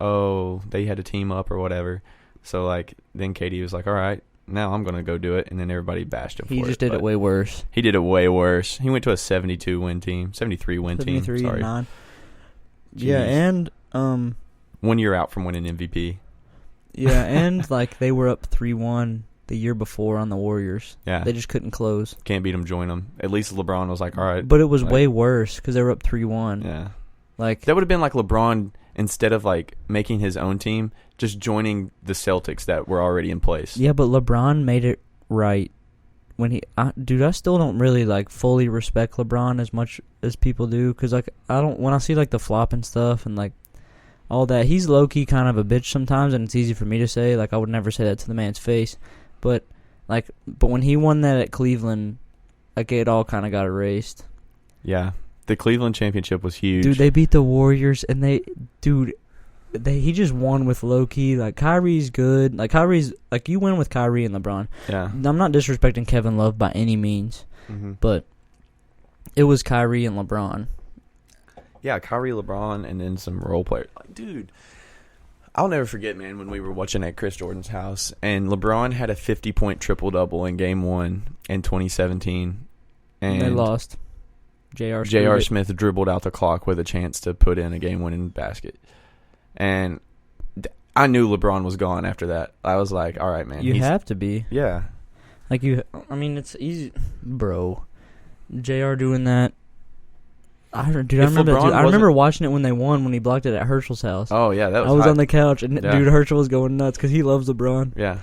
oh, they had to team up or whatever. So like then KD was like, all right, now I'm going to go do it. And then everybody bashed him for it. He just did it way worse. He did it way worse. He went to a 73-win team. 73-9. Yeah, and 1 year out from winning MVP. Yeah, and like they were up 3-1 the year before on the Warriors. Yeah. They just couldn't close. Can't beat them, join them. At least LeBron was like, all right. But it was way worse because they were up 3-1. Yeah. Like that would have been like LeBron, instead of like making his own team, just joining the Celtics that were already in place. Yeah, but LeBron made it right when I still don't really like fully respect LeBron as much as people do, because like when I see like the flop and stuff and like all that, he's low key kind of a bitch sometimes, and it's easy for me to say. Like I would never say that to the man's face, but when he won that at Cleveland, like it all kind of got erased. Yeah, the Cleveland championship was huge. Dude, they beat the Warriors, and he just won with low key. Like Kyrie's good. Like Kyrie's like you win with Kyrie and LeBron. Yeah, I'm not disrespecting Kevin Love by any means, but it was Kyrie and LeBron. Yeah, Kyrie, LeBron, and then some role players. Like, dude, I'll never forget, man, when we were watching at Chris Jordan's house, and LeBron had a 50-point triple-double in Game 1 in 2017. And they lost. J.R. Smith dribbled out the clock with a chance to put in a game-winning basket. And I knew LeBron was gone after that. I was like, all right, man. You have to be. Yeah. Like, it's easy. Bro. J.R. doing that. I remember watching it when they won, when he blocked it at Herschel's house. Oh, yeah. I was on the couch, and dude, Herschel was going nuts because he loves LeBron. Yeah.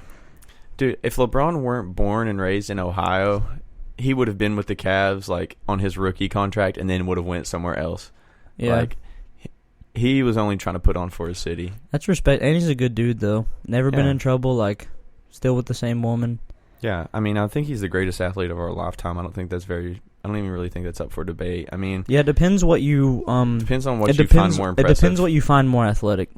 Dude, if LeBron weren't born and raised in Ohio, he would have been with the Cavs like on his rookie contract and then would have went somewhere else. Yeah. Like, he was only trying to put on for his city. That's respect. And he's a good dude, though. Never been in trouble, like, still with the same woman. Yeah. I mean, I think he's the greatest athlete of our lifetime. I don't even really think that's up for debate. I mean, yeah, it depends what you depends on what you find more impressive. It depends what you find more athletic.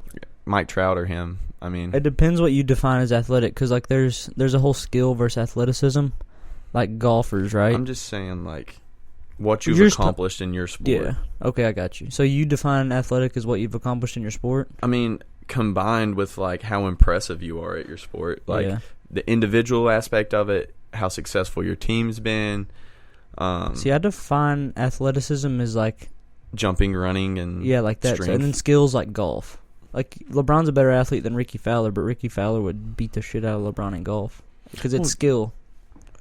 Mike Trout or him. I mean, it depends what you define as athletic, because like there's a whole skill versus athleticism, like golfers, right? I'm just saying like what you've accomplished in your sport. Yeah. Okay, I got you. So you define athletic as what you've accomplished in your sport? I mean, combined with like how impressive you are at your sport, like the individual aspect of it, how successful your team's been. See, I define athleticism as like jumping, running, and like that, strength. And then skills like golf. Like LeBron's a better athlete than Ricky Fowler, but Ricky Fowler would beat the shit out of LeBron in golf because it's skill.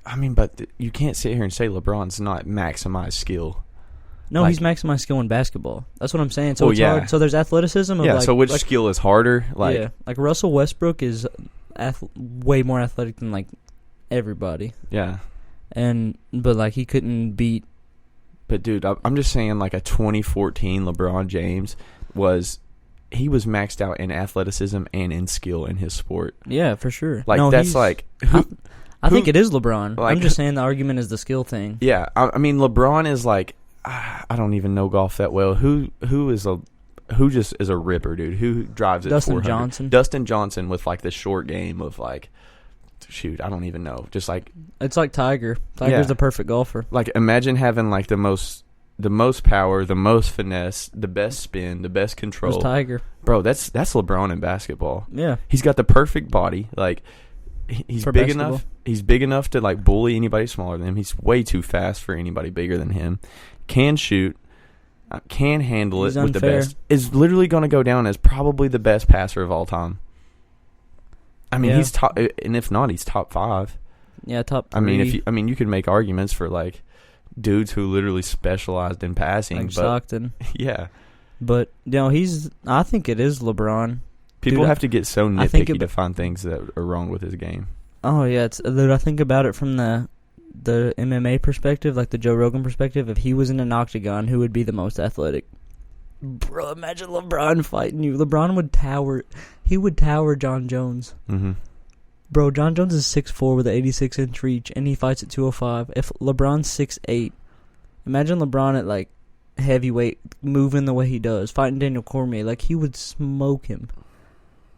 I mean, but you can't sit here and say LeBron's not maximized skill. No, he's maximized skill in basketball. That's what I'm saying. So it's hard. So there's athleticism. So which skill is harder? Like, like Russell Westbrook is way more athletic than like everybody. Yeah. But like he couldn't beat. But dude, I'm just saying, like a 2014 LeBron James was maxed out in athleticism and in skill in his sport. Yeah, for sure. Like that's like I think it is LeBron. Like, I'm just saying the argument is the skill thing. Yeah, I mean LeBron is like I don't even know golf that well. Who just is a ripper, dude? Who drives it? Dustin Johnson. Dustin Johnson with like the short game of like. Shoot, I don't even know. Just like it's like Tiger. Tiger's the perfect golfer. Like imagine having like the most power, the most finesse, the best spin, the best control. It's Tiger, bro. That's LeBron in basketball. Yeah, he's got the perfect body. Like he's For big basketball? enough. He's big enough to like bully anybody smaller than him. He's way too fast for anybody bigger than him. Can shoot. Can handle He's it with the unfair. best. Is literally going to go down as probably the best passer of all time. I mean, Yeah. he's top, and if not, he's top 5. Yeah, top 3. I mean, you could make arguments for like dudes who literally specialized in passing, like but Stockton. yeah, But, I think it is LeBron. people Dude, have to get so I think nitpicky to find things that are wrong with his game. Oh, yeah. Dude, I think about it from the MMA perspective, like the Joe Rogan perspective. If he was in an octagon, who would be the most athletic? Bro, imagine LeBron fighting you. LeBron would tower. He would tower John Jones. Mm-hmm. Bro, John Jones is 6'4" with an 86-inch reach, and he fights at 205. If LeBron's 6'8", imagine LeBron at, like, heavyweight, moving the way he does, fighting Daniel Cormier. Like, he would smoke him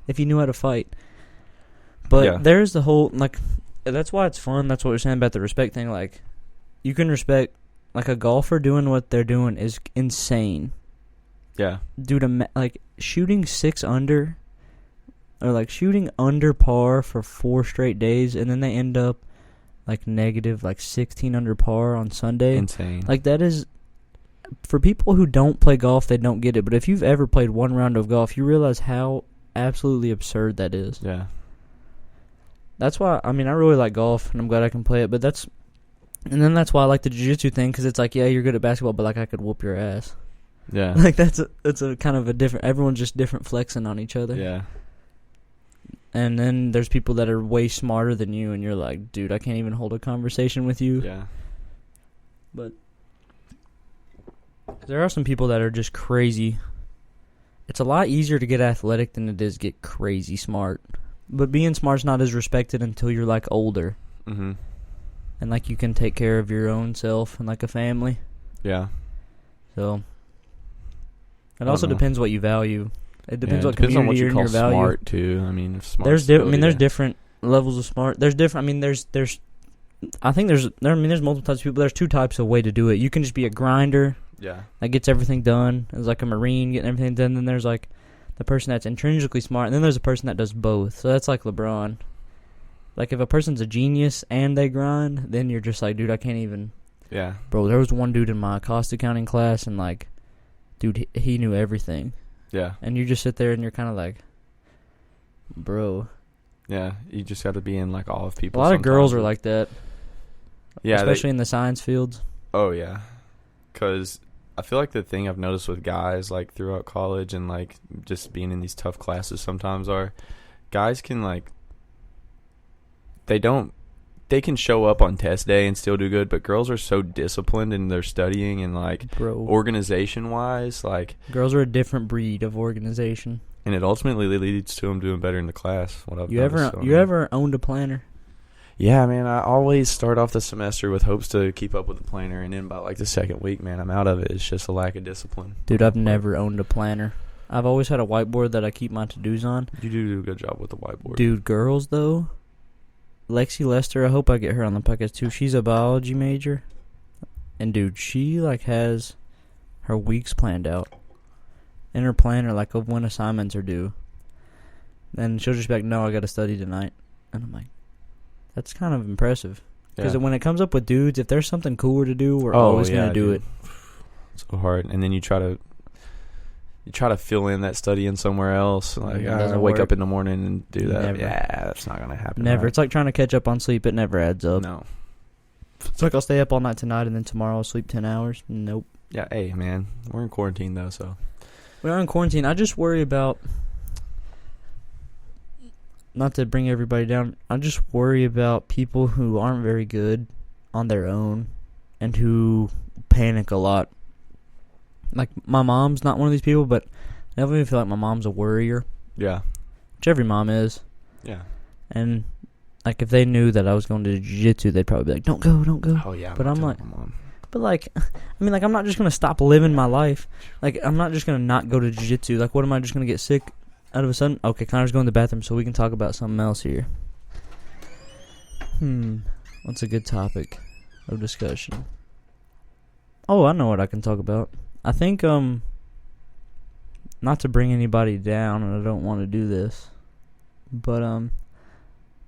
if he knew how to fight. But Yeah. there's the whole, like, that's why it's fun. That's what we're saying about the respect thing. Like, you can respect, like, a golfer doing what they're doing is insane. Yeah, Dude, like, shooting 6 under, or, like, shooting under par for 4 straight days, and then they end up, like, negative, like, 16 under par on Sunday. insane. Like, that is, for people who don't play golf, they don't get it. But if you've ever played one round of golf, you realize how absolutely absurd that is. Yeah, That's why, I mean, I really like golf, and I'm glad I can play it. But that's why I like the jiu-jitsu thing, because it's like, yeah, you're good at basketball, but, like, I could whoop your ass. yeah, Like, that's a kind of a different, everyone's just different flexing on each other. yeah. And then there's people that are way smarter than you, and you're like, dude, I can't even hold a conversation with you. Yeah. But there are some people that are just crazy. It's a lot easier to get athletic than it is get crazy smart. But being smart's not as respected until you're, like, older. Mm-hmm. And, like, you can take care of your own self and, like, a family. Yeah. So it I also don't know. depends what you value. It depends Yeah, what depends on community what you you're in call your value. smart too. I mean, if smart. There's different levels of smart. There's different. I mean, there's I think there's multiple types of people. There's 2 types of way to do it. You can just be a grinder Yeah. that gets everything done. It's like a Marine getting everything done. Then there's like the person that's intrinsically smart, and then there's a person that does both. So that's like LeBron. Like, if a person's a genius and they grind, then you're just like, dude, I can't even. Yeah. Bro, there was one dude in my cost accounting class, and, like, dude, he knew everything. Yeah. And you just sit there and you're kind of like, bro. Yeah. You just got to be in like awe of A people. lot of girls sometimes. are like that. Yeah. Especially in the science fields. Oh yeah. Because I feel like the thing I've noticed with guys like throughout college and like just being in these tough classes sometimes are guys can like they can show up on test day and still do good, but girls are so disciplined in their studying and like Bro. organization wise, like Girls are a different breed of organization. and it ultimately leads to them doing better in the class. What I've You noticed, so, I you mean- ever owned a planner? Yeah, man. I always start off the semester with hopes to keep up with the planner, and then by like the second week, man, I'm out of it. It's just a lack of discipline. Dude, I've never owned a planner. I've always had a whiteboard that I keep my to-dos on. You do a good job with the whiteboard. Dude, girls, though, Lexi Lester, I hope I get her on the podcast, too. She's a biology major. And, dude, she, like, has her weeks planned out. In her planner, like, of when assignments are due. And she'll just be like, no, I got to study tonight. And I'm like, that's kind of impressive. Because Yeah. when it comes up with dudes, if there's something cooler to do, we're always going to do dude. it. So hard, and then you try to fill in that study in somewhere else. Like It I doesn't wake work. up in the morning and do that. Never. Yeah, that's not gonna happen. Never. right? It's like trying to catch up on sleep. It never adds up. No. It's like I'll stay up all night tonight and then tomorrow I'll sleep 10 hours. Nope. Yeah. Hey, man, we're in quarantine though, so We are in quarantine. I just worry about, not to bring everybody down, I just worry about people who aren't very good on their own and who panic a lot. Like, my mom's not one of these people, but I definitely feel like my mom's a worrier, yeah, which every mom is. yeah. And, like, if they knew that I was going to jiu-jitsu, they'd probably be like, don't go, don't go. Oh yeah. But I'm like- my mom. But, like, I mean, like, I'm not just going to stop living my life. Like, I'm not just going to not go to jiu-jitsu. Like, what am I just going to get sick out of a sudden? Okay, Connor's going to the bathroom so we can talk about something else here. What's a good topic of discussion? Oh, I know what I can talk about. I think, not to bring anybody down, and I don't want to do this, but,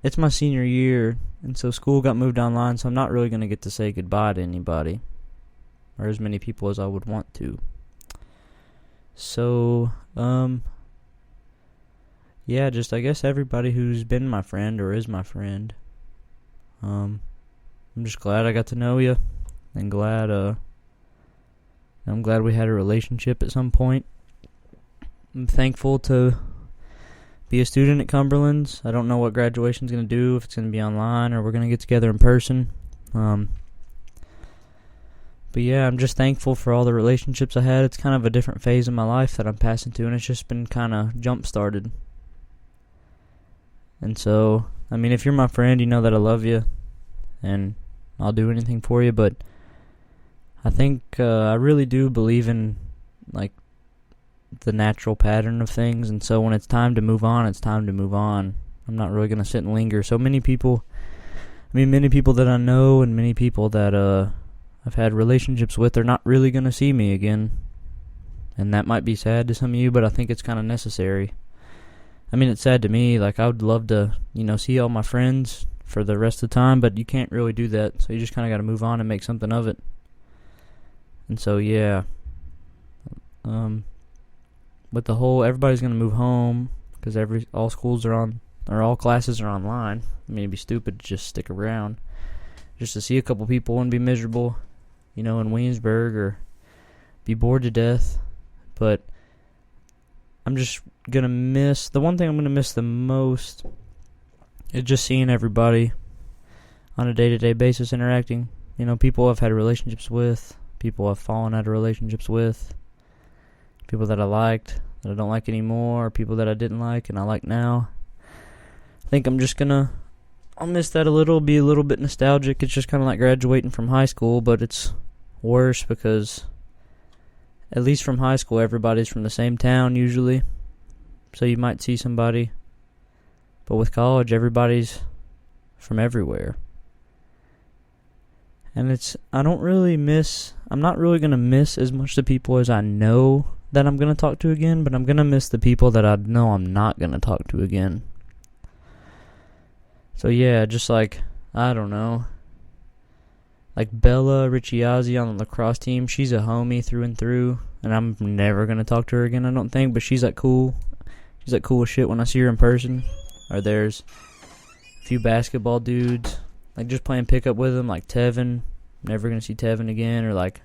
it's my senior year, and so school got moved online, so I'm not really going to get to say goodbye to anybody, or as many people as I would want to. So, yeah, just I guess everybody who's been my friend or is my friend. I'm just glad I got to know you, and I'm glad we had a relationship at some point. I'm thankful to be a student at Cumberland's. I don't know what graduation's going to do, if it's going to be online or we're going to get together in person. But yeah, I'm just thankful for all the relationships I had. It's kind of a different phase of my life that I'm passing to, and it's just been kind of jump-started. And so, I mean, if you're my friend, you know that I love you, and I'll do anything for you, but I think I really do believe in, like, the natural pattern of things, and so when it's time to move on, it's time to move on. I'm not really going to sit and linger. So many people that I know and many people that I've had relationships with are not really going to see me again, and that might be sad to some of you, but I think it's kind of necessary. I mean, it's sad to me. Like, I would love to, see all my friends for the rest of the time, but you can't really do that, so you just kind of got to move on and make something of it. And so, yeah. With the whole, everybody's going to move home because all schools are on, or all classes are online. I mean, it'd be stupid to just stick around just to see a couple people and be miserable, in Williamsburg, or be bored to death. But I'm just going to miss, the one thing I'm going to miss the most is just seeing everybody on a day-to-day basis interacting. People I've had relationships with, people I've fallen out of relationships with, people that I liked, that I don't like anymore, people that I didn't like and I like now. I think I'm just I'll miss that a little, be a little bit nostalgic. It's just kind of like graduating from high school, but it's worse because at least from high school, everybody's from the same town usually. So you might see somebody. But with college, everybody's from everywhere. And I'm not really going to miss as much the people as I know that I'm going to talk to again, but I'm going to miss the people that I know I'm not going to talk to again. So yeah, just like, I don't know, like Bella Ricciazzi on the lacrosse team, she's a homie through and through, and I'm never going to talk to her again, I don't think, but she's like cool. She's like cool as shit when I see her in person. Or there's a few basketball dudes, like just playing pickup with them, like Tevin, never going to see Tevin again, or like,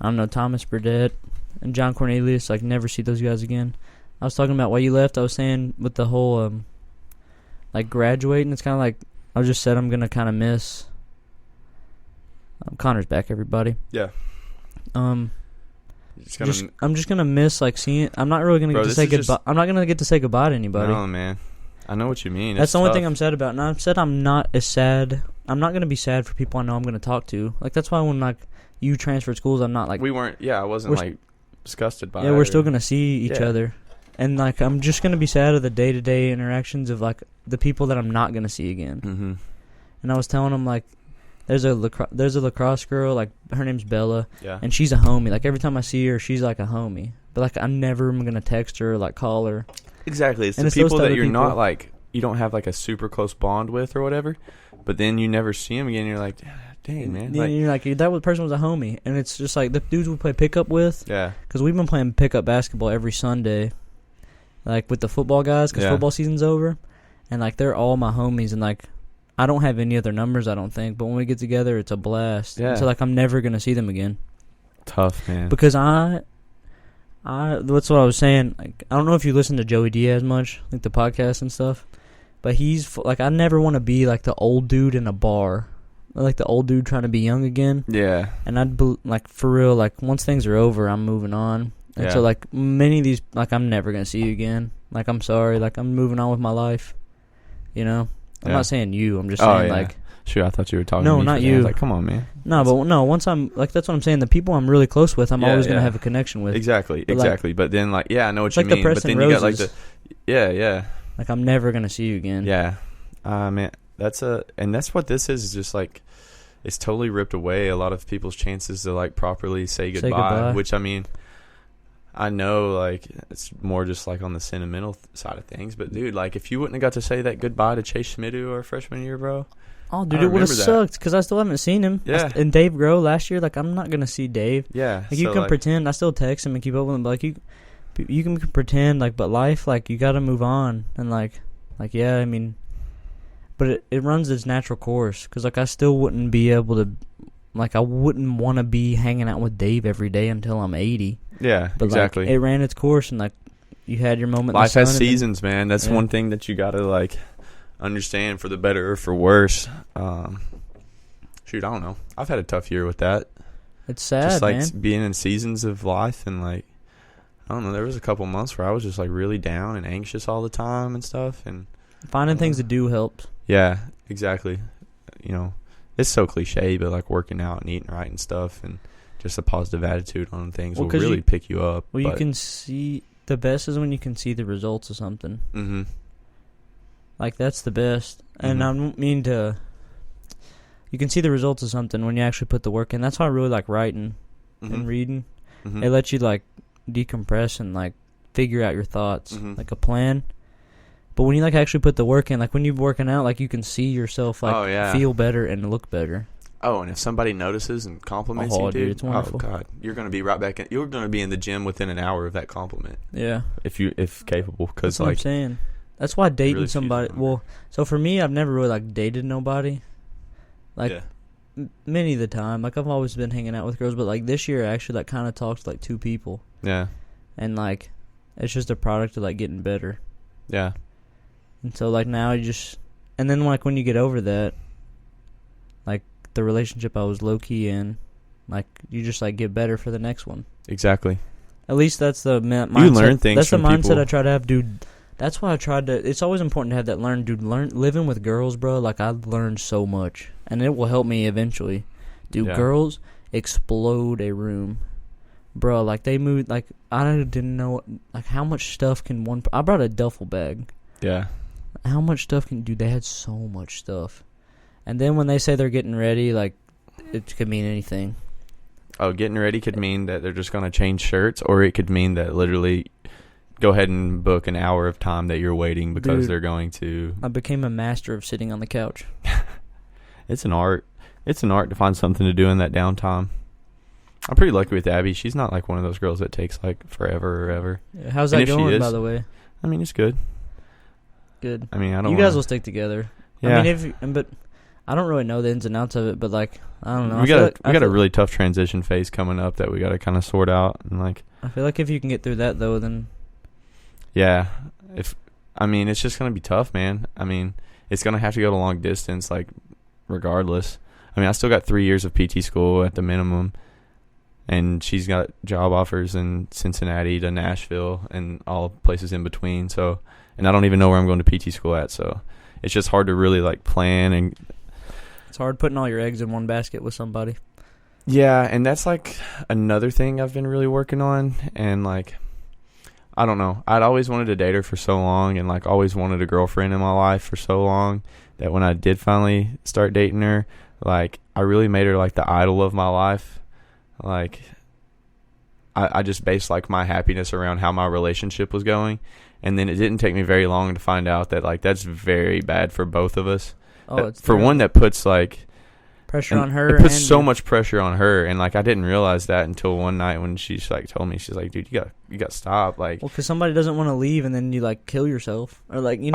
I don't know, Thomas Burdett and John Cornelius, like never see those guys again. I was talking about why you left. I was saying with the whole like graduating, it's kind of like I just said I'm gonna kind of miss. Connor's back, everybody. Yeah. I'm just gonna miss like seeing. I'm not really gonna get to say goodbye. I'm not gonna get to say goodbye to anybody. No, man. I know what you mean. That's the only thing I'm sad about. And I've said I'm not as sad. I'm not gonna be sad for people I know I'm gonna talk to. Like that's why when like you transferred schools, I'm not like we weren't. Yeah, I wasn't like disgusted by it. Yeah, we're still gonna see each other. And, like, I'm just going to be sad of the day-to-day interactions of, like, the people that I'm not going to see again. Mm-hmm. And I was telling them, like, there's a lacrosse girl, like, her name's Bella. Yeah. And she's a homie. Like, every time I see her, she's, like, a homie. But, like, I'm never going to text her or, like, call her. Exactly. It's the people that you're not, like, you don't have, like, a super close bond with or whatever. But then you never see them again. You're like, dang, man. Like, you're like, that person was a homie. And it's just, like, the dudes we play pickup with. Yeah. Because we've been playing pickup basketball every Sunday. Like, with the football guys, because football season's over. And, like, they're all my homies. And, like, I don't have any other numbers, I don't think. But when we get together, it's a blast. Yeah. So, like, I'm never going to see them again. Tough, man. Because that's what I was saying. Like, I don't know if you listen to Joey Diaz much, like the podcast and stuff. But he's, like, I never want to be, like, the old dude in a bar. Like, the old dude trying to be young again. Yeah. And like, for real, like, once things are over, I'm moving on. And so, like, many of these, like, I'm never going to see you again. Like, I'm sorry. Like, I'm moving on with my life. I'm not saying you. I'm just saying, like... Sure, I thought you were talking to me. No, not you. I was like, come on, man. No, but no, once I'm... Like, that's what I'm saying. The people I'm really close with, I'm always going to have a connection with. Exactly. But then, like, I know what you mean. Like the but then Roses. You got, like, the... Yeah. Like, I'm never going to see you again. Yeah. Man, and that's what this is just, like... It's totally ripped away a lot of people's chances to, like, properly say goodbye. Which, I mean... I know, like, it's more just, like, on the sentimental side of things. But, dude, like, if you wouldn't have got to say that goodbye to Chase Schmidu our freshman year, bro. Oh, dude, it would have sucked because I still haven't seen him. Yeah. And Dave Grohl last year, like, I'm not going to see Dave. Yeah. Like, you can pretend. I still text him and keep up with him. But, like, you can pretend, like, but life, like, you got to move on. And, like, yeah, I mean, but it runs its natural course. Because, like, I still wouldn't be able to, like, I wouldn't want to be hanging out with Dave every day until I'm 80. Yeah, but exactly. Like, it ran its course, and, like, you had your moment. Life has seasons, man. That's one thing that you got to, like, understand, for the better or for worse. Shoot, I don't know. I've had a tough year with that. It's sad, just like man. being in seasons of life, and like, I don't know, there was a couple months where I was just like really down and anxious all the time and stuff, and finding things to do helps. Yeah, exactly. You know, it's so cliche, but like working out and eating right and stuff, and just a positive attitude on things will really pick you up. Well, you can see, the best is when you can see the results of something. Mm-hmm. Like, that's the best. And I don't mean to... You can see the results of something when you actually put the work in. That's why I really like writing and reading. Mm-hmm. It lets you, like, decompress and, like, figure out your thoughts. Like a plan. But when you, like, actually put the work in, like, when you're working out, like, you can see yourself, like, feel better and look better. Oh, and if somebody notices and compliments you, dude, it's wonderful. Oh, God. You're going to be right back in. You're going to be in the gym within an hour of that compliment. Yeah. If capable. Cause, that's what I'm saying. That's why dating really somebody... Well, so for me, I've never really, like, dated nobody. Like, many of the time. Like, I've always been hanging out with girls, but, like, this year I actually, like, kind of talked to, like, 2 people. Yeah. And, like, it's just a product of, like, getting better. Yeah. And so, like, now you just... And then, like, when you get over that, like, the relationship I was low-key in, like, you just, like, get better for the next one. Exactly. At least that's the mindset. You learn things That's from the mindset people. I try to have, dude. That's why I tried to... It's always important to have that living with girls, bro, like, I've learned so much. And it will help me eventually. Dude, girls explode a room. Bro, like, they moved... Like, I didn't know... Like, how much stuff can one... I brought a duffel bag. Yeah. How much stuff can... Dude, they had so much stuff. And then when they say they're getting ready, like, it could mean anything. Oh, getting ready could mean that they're just going to change shirts, or it could mean that literally... Go ahead and book an hour of time that you're waiting because they're going to... I became a master of sitting on the couch. It's an art. It's an art to find something to do in that downtime. I'm pretty lucky with Abby. She's not like one of those girls that takes like forever or ever. Yeah, how's that going, by the way? I mean, it's good. Good. I mean, I don't. You guys will stick together. Yeah. I mean, but I don't really know the ins and outs of it. But like, I don't know. We got a really tough transition phase coming up that we got to kind of sort out, and like. I feel like if you can get through that though, then. Yeah, it's just gonna be tough, man. I mean, it's gonna have to go to long distance, like, regardless. I mean, I still got 3 years of PT school at the minimum, and she's got job offers in Cincinnati to Nashville and all places in between. So, and I don't even know where I'm going to PT school at. So, it's just hard to really like plan, and it's hard putting all your eggs in one basket with somebody. Yeah, and that's like another thing I've been really working on, and like. I don't know. I'd always wanted to date her for so long, and like always wanted a girlfriend in my life for so long, that when I did finally start dating her, like I really made her like the idol of my life. Like I just based like my happiness around how my relationship was going, and then it didn't take me very long to find out that like that's very bad for both of us. Oh, it's for one, that puts like pressure on her. It puts so much pressure on her, and like I didn't realize that until one night when she's like told me, she's like, "Dude, you got to stop." Like, well, because somebody doesn't want to leave, and then you like kill yourself, or like I'm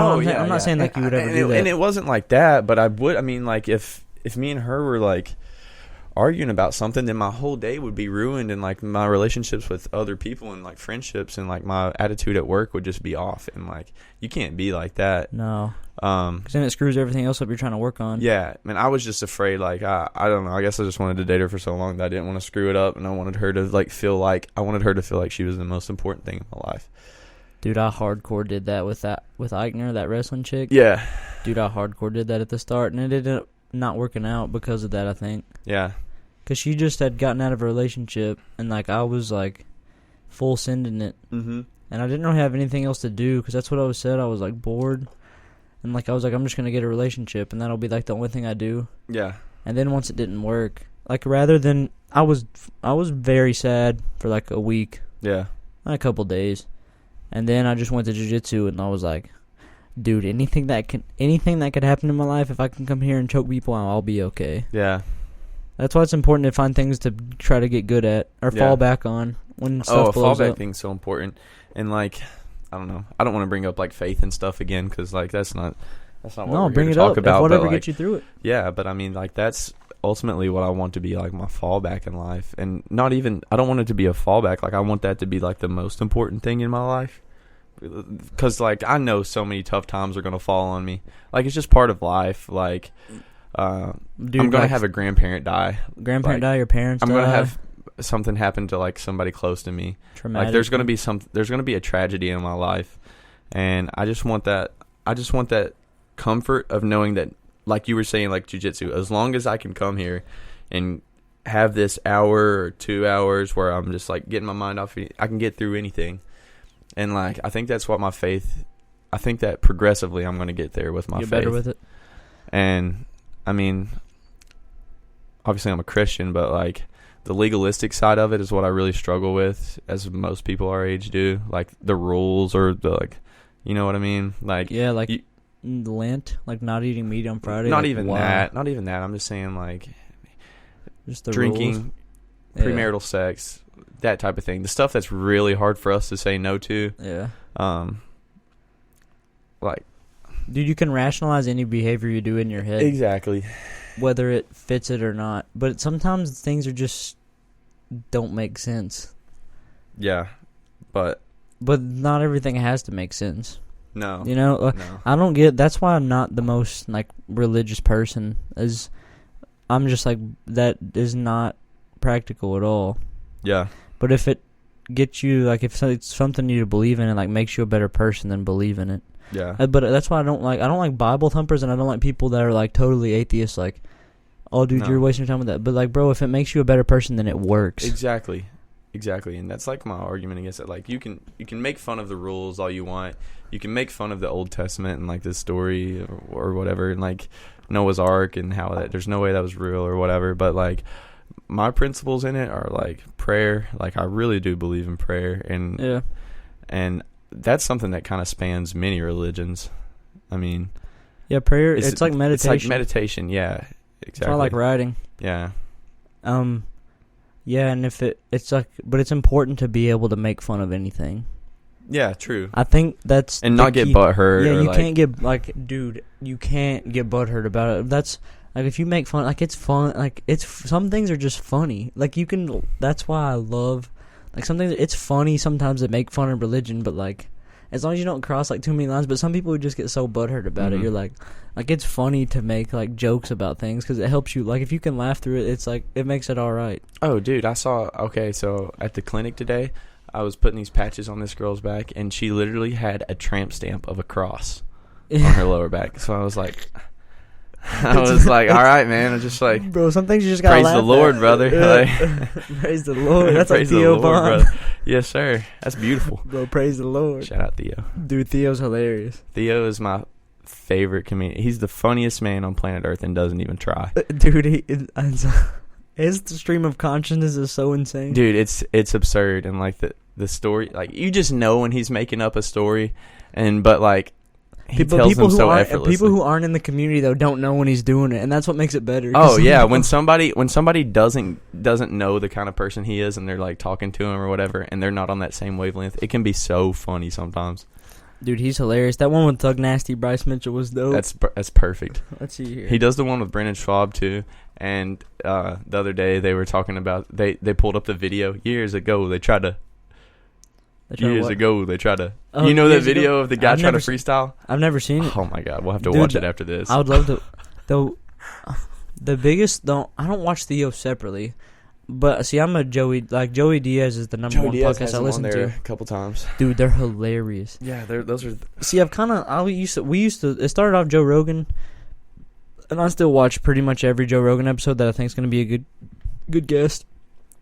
not saying like you would ever do that. And it wasn't like that, but I would. I mean, like if me and her were like arguing about something, then my whole day would be ruined, and like my relationships with other people and like friendships and like my attitude at work would just be off, and like you can't be like that. No. Because then it screws everything else up you're trying to work on. Yeah, man, I was just afraid, like, I don't know, I guess I just wanted to date her for so long that I didn't want to screw it up, and I wanted her to feel like she was the most important thing in my life. Dude, I hardcore did that with Eichner, that wrestling chick. Yeah. Dude, I hardcore did that at the start, and it ended up not working out because of that, I think. Yeah. Because she just had gotten out of a relationship, and, like, I was, like, full sending it. Mm-hmm. And I didn't really have anything else to do, because that's what I was said. I was, like, bored. And, like, I was like, I'm just going to get a relationship, and that'll be, like, the only thing I do. Yeah. And then once it didn't work, like, rather than... I was very sad for, like, a week. Yeah. a couple days, and then I just went to jiu-jitsu, and I was like, dude, anything that could happen in my life, if I can come here and choke people out, I'll be okay. Yeah. That's why it's important to find things to try to get good at or fall back on when stuff blows up. Fallback thing's so important. And, like, I don't know. I don't want to bring up, like, faith and stuff again because, like, that's not what we're bring here to it talk up. about. If whatever but, like, gets you through it. Yeah, but, I mean, like, that's ultimately what I want to be, like, my fallback in life. And I don't want it to be a fallback. Like, I want that to be, like, the most important thing in my life. Because, like, I know so many tough times are going to fall on me. Like, it's just part of life. Like, Dude, I'm going to have a grandparent die. Die, your parents I'm die. going to have something happen to, like, somebody close to me. Traumatic. Like, there's going to be a tragedy in my life. And I just want that comfort of knowing that, like you were saying, like jiu-jitsu, as long as I can come here and have this hour or 2 hours where I'm just, like, getting my mind off, I can get through anything. And, like, I think that's what my faith, I think that progressively I'm going to get there with my faith. Get better with it. And, I mean, obviously I'm a Christian, but, like, the legalistic side of it is what I really struggle with, as most people our age do. Like, the rules or the, like, you know what I mean? Like, yeah, like Lent, like not eating meat on Friday. Not like, even wow. that. Not even that. I'm just saying, like, just the drinking, rules. premarital sex, that type of thing. The stuff that's really hard for us to say no to. Yeah. Like, dude, you can rationalize any behavior you do in your head. Exactly. Whether it fits it or not. But sometimes things are just don't make sense. Yeah. But not everything has to make sense. No. You know, no. I don't get. That's why I'm not the most, like, religious person. I'm just like, that is not practical at all. Yeah. But if it gets you, like, if it's something you believe in, and, like, makes you a better person, then believe in it. Yeah. But that's why I don't like Bible thumpers, and I don't like people that are, like, totally atheists. Like, oh, dude, you're wasting your time with that. But, like, bro, if it makes you a better person, then it works. Exactly. And that's, like, my argument against it. Like, you can make fun of the rules all you want. You can make fun of the Old Testament and, like, this story or whatever, and, like, Noah's Ark and how there's no way that was real or whatever. But, like, my principles in it are, like, prayer. Like, I really do believe in prayer. And that's something that kind of spans many religions. I mean, yeah, prayer, it's like meditation. It's like meditation, yeah. Exactly. It's not like writing. Yeah. Yeah, and it's like, but it's important to be able to make fun of anything. Yeah, true. I think that's and not get butthurt. Yeah, or you like, can't get, like, dude, you can't get butthurt about it. That's like, if you make fun, like, it's fun. Like, some things are just funny. Like, you can. That's why I love, like, some things. It's funny sometimes that make fun of religion, but, like, as long as you don't cross, like, too many lines. But some people would just get so butthurt about it. You're like, it's funny to make, like, jokes about things because it helps you. Like, if you can laugh through it, it's like, it makes it all right. Oh, dude, so at the clinic today, I was putting these patches on this girl's back, and she literally had a tramp stamp of a cross on her lower back. So I was like, all right, man. I'm just like, bro, some things you just gotta praise laugh the Lord, at. brother. Praise the Lord. That's praise like Theo the Lord, Bond. brother. Yes, sir. That's beautiful. Bro, praise the Lord. Shout out Theo. Dude, Theo's hilarious. Theo is my favorite comedian. He's the funniest man on planet Earth and doesn't even try. Dude, his stream of consciousness is so insane. Dude, it's absurd. And, like, the story, like, you just know when he's making up a story, but, like, he tells them so effortlessly. People who aren't in the community, though, don't know when he's doing it, and that's what makes it better. Oh yeah, when somebody doesn't know the kind of person he is, and they're, like, talking to him or whatever, and they're not on that same wavelength, it can be so funny sometimes. Dude, he's hilarious. That one with Thug Nasty Bryce Mitchell was dope. That's perfect. Let's see here. He does the one with Brendan Schwab too. And the other day they were talking about they pulled up the video years ago. They tried to. You know that video of the guy trying to freestyle? I've never seen it. Oh my god, we'll have to watch it after this. I would love to. The biggest I don't watch Theo separately, but see, I'm a Joey Diaz is the number one podcast I listen to. A couple times. Dude, they're hilarious. Yeah, those are. See, we used to. It started off Joe Rogan, and I still watch pretty much every Joe Rogan episode that I think is going to be a good guest.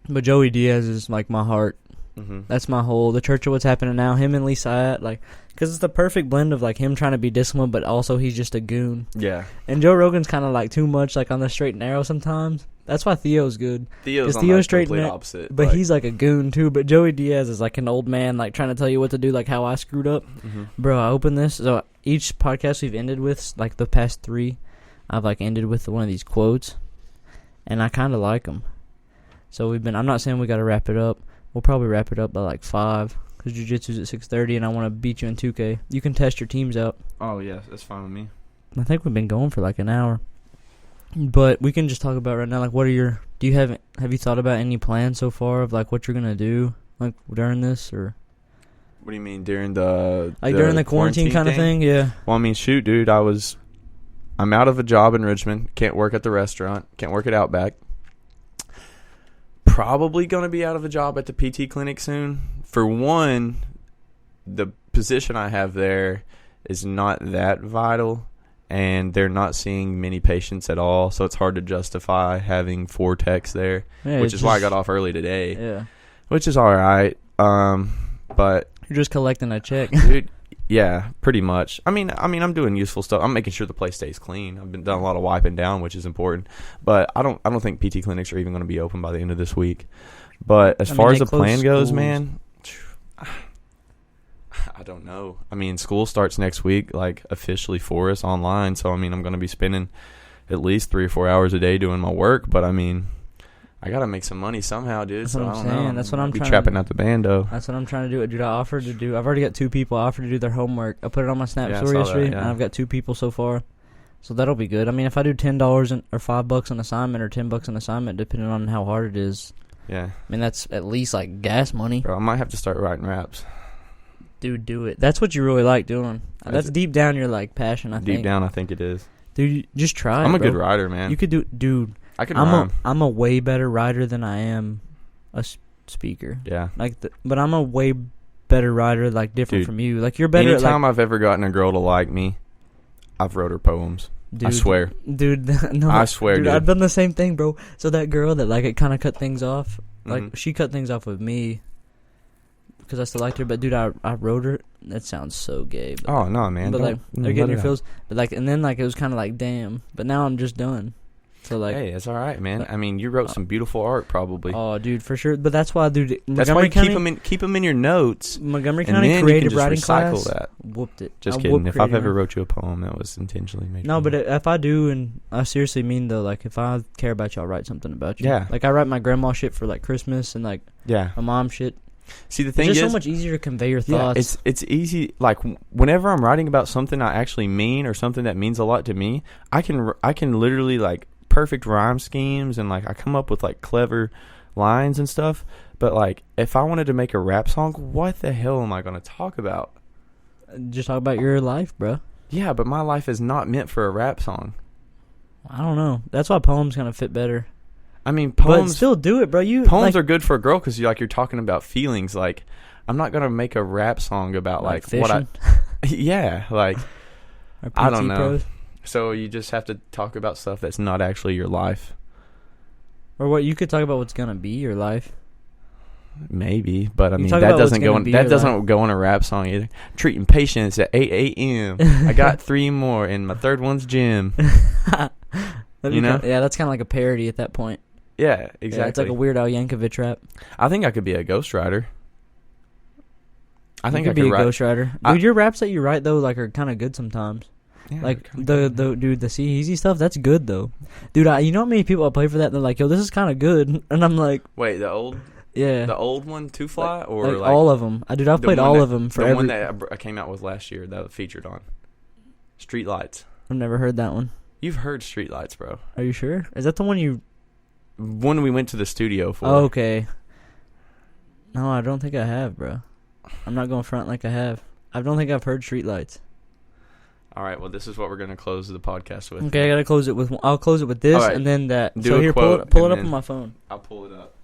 But Joey Diaz is, like, my heart. Mm-hmm. That's my whole, the Church of What's Happening Now, him and Lisa, like, because it's the perfect blend of, like, him trying to be disciplined, but also he's just a goon. Yeah. And Joe Rogan's kind of, like, too much, like, on the straight and narrow sometimes. That's why Theo's good. Theo's straight and narrow, opposite. but he's, like, a goon, too. But Joey Diaz is, like, an old man, like, trying to tell you what to do, like, how I screwed up. Mm-hmm. Bro, I opened this. So each podcast we've ended with, like, the past 3, I've, like, ended with one of these quotes. And I kind of like them. So I'm not saying we got to wrap it up. We'll probably wrap it up by like 5 because jiu-jitsu's at 6:30 and I want to beat you in 2K. You can test your teams out. Oh, yeah, that's fine with me. I think we've been going for like an hour. But we can just talk about right now, like, have you thought about any plans so far of like what you're going to do like during this, or? What do you mean during the quarantine kind of thing? Yeah. Well, I mean, shoot, dude, I'm out of a job in Richmond. Can't work at the restaurant. Can't work at Outback. Probably going to be out of a job at the PT clinic soon. For one, the position I have there is not that vital, and they're not seeing many patients at all, so it's hard to justify having 4 techs there, which is why I got off early today. Yeah. Which is all right. But you're just collecting a check. Dude, yeah, pretty much. I mean, I'm doing useful stuff. I'm making sure the place stays clean. I've been done a lot of wiping down, which is important. But I don't think PT clinics are even going to be open by the end of this week. But as far as the plan goes, man, I don't know. I mean, school starts next week, like officially for us online. So I mean, I'm going to be spending at least 3 or 4 hours a day doing my work. But I mean, I gotta make some money somehow, dude. That's what I'm saying. That's what I'm trying to trapping out the bando. That's what I'm trying to do. Dude, I've already got 2 people offered to do their homework. I put it on my Snap story yesterday, and I've got 2 people so far. So that'll be good. I mean, if I do $10 or $5 an assignment or $10 an assignment, depending on how hard it is. Yeah. I mean, that's at least like gas money. Bro, I might have to start writing raps. Dude, do it. That's what you really like doing. That's deep down your like passion, I think. Deep down, I think it is. Dude, just try it, I'm a good writer, man. You could do, dude. I can rhyme. I'm a way better writer than I am a speaker. Yeah. But I'm a way better writer, like, different from you. Like, you're better anytime I've ever gotten a girl to like me, I've wrote her poems. Dude, I swear. Dude, no. I swear, dude. I've done the same thing, bro. So that girl that, like, it kind of cut things off, like, she cut things off with me because I still liked her. But, dude, I wrote her. That sounds so gay. But, oh, no, man. But, like, they're getting your feels. But, like, and then, like, it was kind of like, damn. But now I'm just done. So like, hey, it's all right, man. I mean, you wrote some beautiful art, probably. Oh, dude, for sure. But that's why, dude. That's why you keep them in your notes. Montgomery County creative writing class. That. Whooped it. Just kidding. If I've ever wrote you a poem, that was intentionally made. No, but if I do, and I seriously mean though, like if I care about you, I'll write something about you. Yeah. Like I write my grandma shit for like Christmas and like my mom shit. See, the thing is, it's just so much easier to convey your thoughts. It's easy. Like whenever I'm writing about something I actually mean or something that means a lot to me, I can literally like. Perfect rhyme schemes and like I come up with like clever lines and stuff, but like if I wanted to make a rap song, what the hell am I going to talk about? Just talk about your life, bro. Yeah, but my life is not meant for a rap song. I don't know. That's why poems kind of fit better. I mean, poems but still do it, bro. Poems are good for a girl because you're talking about feelings. Like I'm not going to make a rap song about like what I yeah, like I don't know. Pros. So you just have to talk about stuff that's not actually your life. Or what you could talk about what's gonna be your life. Maybe, but I mean that doesn't go in a rap song either. Treating patients at 8 a.m. I got 3 more, and my third one's gym. You know? Yeah, that's kind of like a parody at that point. Yeah, exactly. Yeah, it's like a Weird Al Yankovic rap. I think I could be a ghostwriter. I could be a ghostwriter. Dude, your raps that you write though, like, are kind of good sometimes. Yeah, like the See Easy stuff, that's good though, dude. You know how many people I play for that? And they're like, "Yo, this is kind of good," and I'm like, "Wait, the old one, Too Fly, or like all of them?" I've played all of them for the one that I came out with last year that I featured on Streetlights. I've never heard that one. You've heard Streetlights, bro? Are you sure? Is that the one we went to the studio for? Oh, okay. No, I don't think I have, bro. I'm not going front like I have. I don't think I've heard Streetlights. All right, well, this is what we're going to close the podcast with. Okay, I got to close it with... I'll close it with this, and then that... Do so here, pull it up on my phone. I'll pull it up.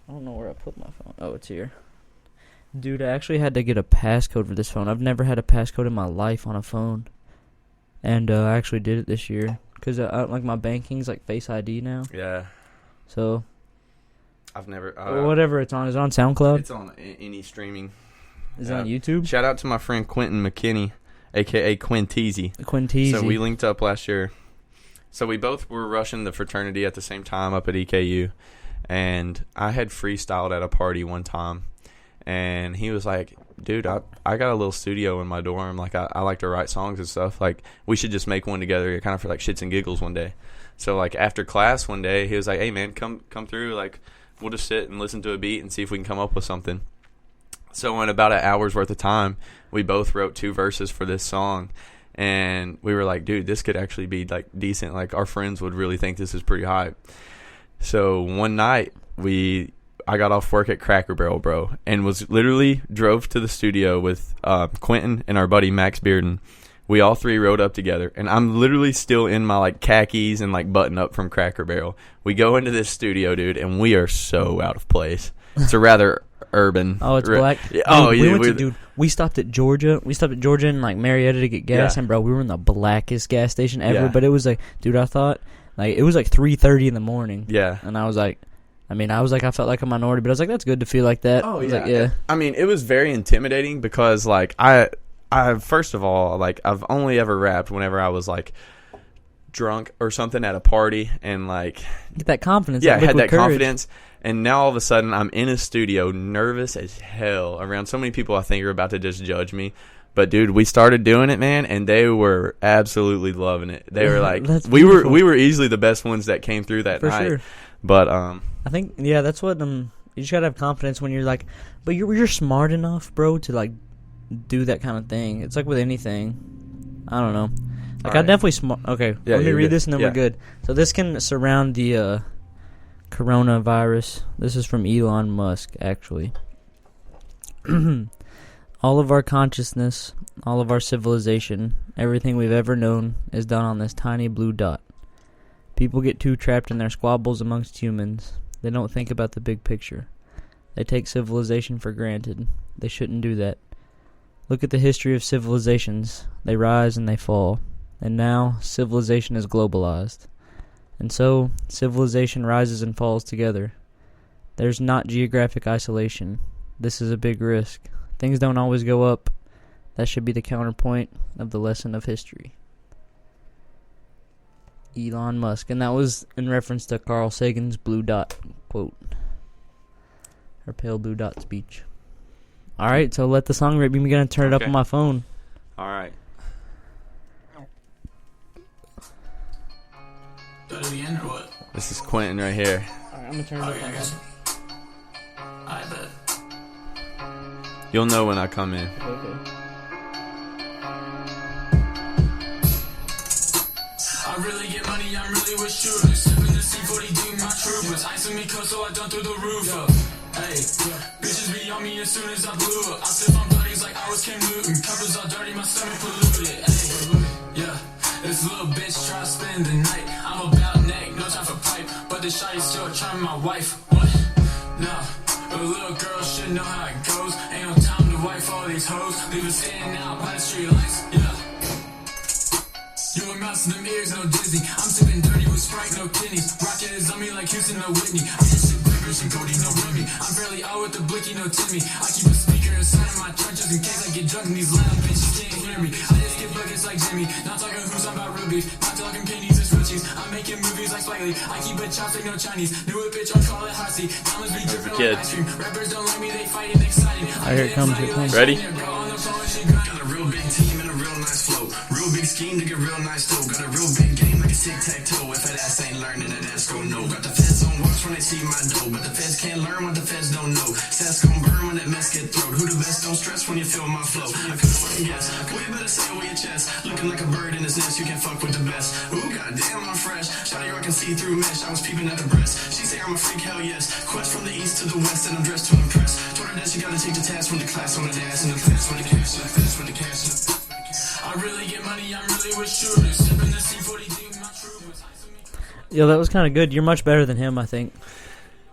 I don't know where I put my phone. Oh, it's here. Dude, I actually had to get a passcode for this phone. I've never had a passcode in my life on a phone. And I actually did it this year. Because like my banking's like Face ID now. Yeah. So... I've never. Whatever it's on. Is it on SoundCloud? It's on any streaming. Is it on YouTube? Shout out to my friend Quentin McKinney, a.k.a. Quinteezy. Quinteezy. So we linked up last year. So we both were rushing the fraternity at the same time up at EKU. And I had freestyled at a party one time. And he was like, dude, I got a little studio in my dorm. Like, I like to write songs and stuff. Like, we should just make one together kind of for, like, shits and giggles one day. So, like, after class one day, he was like, hey, man, come through. Like, we'll just sit and listen to a beat and see if we can come up with something. So in about an hour's worth of time, we both wrote 2 verses for this song. And we were like, dude, this could actually be, like, decent. Like, our friends would really think this is pretty hype. So one night, I got off work at Cracker Barrel, bro, and was literally drove to the studio with Quentin and our buddy Max Bearden. We all 3 rode up together, and I'm literally still in my, like, khakis and, like, button up from Cracker Barrel. We go into this studio, dude, and we are so out of place. It's a rather urban. Oh, it's black. Yeah, oh, dude, yeah. We stopped at Georgia. We stopped at Georgia and, like, Marietta to get gas, and, bro, we were in the blackest gas station ever. Yeah. But it was, like, dude, I thought, like, it was, like, 3:30 in the morning. Yeah. And I was like, I felt like a minority, but I was like, that's good to feel like that. Oh, yeah. yeah. Like, yeah. I mean, it was very intimidating because, like, I first of all, like, I've only ever rapped whenever I was, like, drunk or something at a party and, like... Get that confidence. Yeah, I had that courage. confidence. And now all of a sudden I'm in a studio, nervous as hell, around so many people I think are about to just judge me. But dude, we started doing it, man, and they were absolutely loving it. They were like, we were easily the best ones that came through that night. For sure. But I think that's what you just gotta have confidence when you're like, but you're smart enough, bro, to like do that kind of thing. It's like with anything. I don't know. Like I definitely smart. Okay, yeah, let me read good. this and then we're good. So this can surround the coronavirus. This is from Elon Musk, actually. All of our consciousness, all of our civilization, everything we've ever known is done on this tiny blue dot. People get too trapped in their squabbles amongst humans. They don't think about the big picture. They take civilization for granted. They shouldn't do that. Look at the history of civilizations. They rise and they fall. And now, civilization is globalized. And so, civilization rises and falls together. There's not geographic isolation. This is a big risk. Things don't always go up. That should be the counterpoint of the lesson of history. Elon Musk. And that was in reference to Carl Sagan's Blue Dot quote. Or Pale Blue Dot speech. Alright, so let the song rip. I'm going to turn it up on my phone. Alright. This is Quentin right here. Alright, I'm going to turn it up on my phone. I bet. You'll know when I come in. Okay. I really get money, I'm really with shooters. Sipping the C40, doing my troopers. Icing me close so I don't through the roof up. Hey, bitches be on me as soon as I blew up. I sip on buddies like I was Cam Newton. Covers all dirty, my stomach polluted. Hey, yeah, this little bitch try to spend the night. I'm about neck, no time for pipe. But the shawty still trying my wife. What? Nah, but a little girl should know how it goes. Ain't no time to wife all these hoes. Leave it standing out by the street lights. Yeah. You a mouse in them ears, no Disney. I'm sipping dirty with Sprite, no kidneys. Rocket is on me like Houston, no Whitney. I just sip Grippers and Cody, no Remy. I'm fairly out with the blicky, no Timmy. I keep a speaker inside of my trenches in case I get drunk and these loud bitches can't hear me. I just get buckets like Jimmy. Not talking who's I'm about rubies. Not talking pennies, it's richies. I'm making movies like Spike Lee. I keep a chopstick, no Chinese. New a bitch, I'll call it Hotsie. Diamonds be dripping like ice cream. Rappers don't like me, they fighting exciting. Here it comes, here it comes. Ready? Got a real big team and a real nice flow. Real big scheme to get real nice dough. Got a real big game like a tic-tac-toe. If that ass ain't learning, that ass gon' know. Got the feds on watch when they see my dough. But the feds can't learn what the feds don't know. Sass gon' burn when that mess get throwed. Who the best don't stress when you feel my flow. I couldn't fucking guess. Well, you better say it with your chest. Looking like a bird in his nest, you can't fuck with the best. Ooh, goddamn, I'm fresh. Shawty rockin' see-through mesh. I was peeping at the breast. She say I'm a freak, hell yes. Quest from the east to the west, and I'm dressed to impress. Told her that she gotta take the task from the class on the ass. And the fast when the cash, and the fast when the cash. I really get money, I'm really with shooters. Sipping the C40, doing my troopers. Yo, that was kind of good. You're much better than him, I think.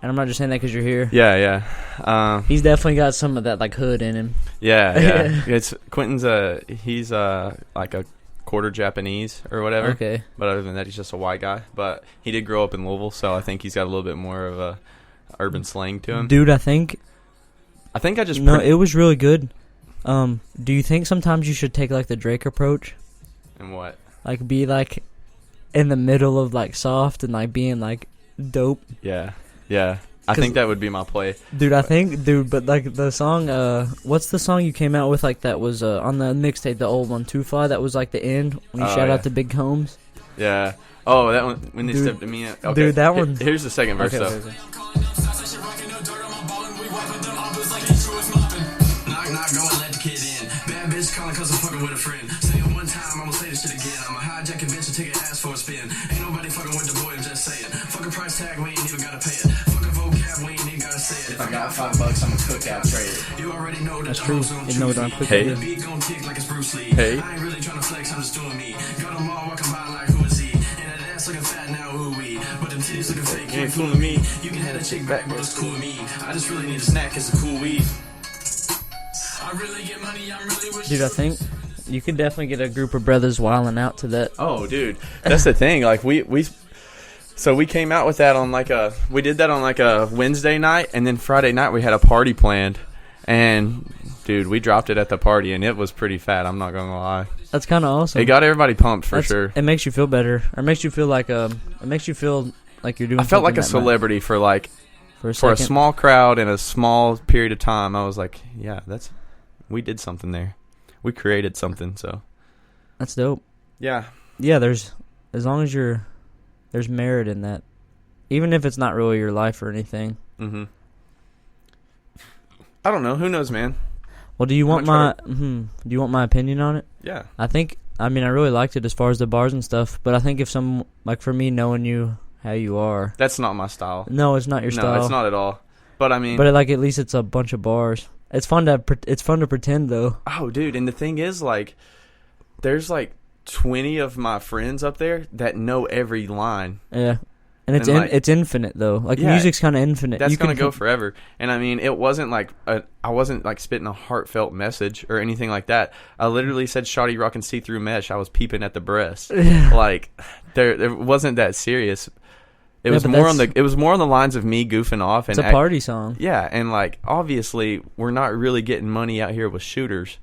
And I'm not just saying that because you're here. Yeah. He's definitely got some of that like hood in him. Yeah. It's Quentin's he's like a quarter Japanese or whatever. Okay. But other than that, he's just a white guy. But he did grow up in Louisville, so I think he's got a little bit more of urban slang to him. Dude, I think I just it was really good. Do you think sometimes you should take like the Drake approach? And what? Like be like in the middle of like soft and like being like dope. Yeah. I think that would be my play. Dude, but like the song, what's the song you came out with like that was on the mixtape, the old one, Too Fly, that was like the end when you shout out to Big Combs? Yeah. Oh, that one, when they stepped to me. Okay. Dude, that one. Here's the second verse, though. Okay. Knock, go and let the kid in. Bad bitch calling cause I'm fucking with a friend. Say it one time, I'ma say this shit again. I'ma hijack a bitch and take an ass for a spin. Ain't nobody fucking with the boy, I'm just saying. Fucking price tag, we ain't even gotta pay it. Fucking vocab, we ain't even gotta say it. If I got $5, I'ma cook out trade it. You already know that. That's true. You know what I'm quick. Hey. The beat gon' tick like it's Bruce Lee. Hey. I ain't really trying to flex, I'm just doing me. Got them all walking by like who is he? And that ass looking fat now, who we? But them titties looking fake, you ain't fooling me. You can have a chick back, bro, it's cool with me. I just really need a snack, it's a cool weed. I really get money, I'm really with Dude, I think you could definitely get a group of brothers wilding out to that. Oh, dude. That's the thing. Like, we came out with that on we did that on like a Wednesday night, and then Friday night we had a party planned. And, dude, we dropped it at the party, and it was pretty fat, I'm not going to lie. That's kind of awesome. It got everybody pumped for sure. It makes you feel better. Or it makes you feel like you're doing. I felt like a celebrity for a small crowd in a small period of time. I was like, yeah, we did something there. We created something, so. That's dope. Yeah. Yeah, there's merit in that. Even if it's not really your life or anything. Mm-hmm. I don't know. Who knows, man? Well, do you want my opinion on it? Yeah. I really liked it as far as the bars and stuff, but I think if for me, knowing you how you are. That's not my style. No, it's not your style. No, it's not at all. But I mean. But at least it's a bunch of bars. It's fun to pretend though. Oh, dude, and the thing is, like, there's like 20 of my friends up there that know every line. Yeah, and it's infinite though. Like music's kind of infinite. That's gonna go forever. And I mean, it wasn't like I wasn't like spitting a heartfelt message or anything like that. I literally said, "Shawty rockin' see-through mesh." I was peeping at the breast. Like, there wasn't that serious. It was more on the lines of me goofing off. It's a party song. Yeah, and like obviously we're not really getting money out here with shooters.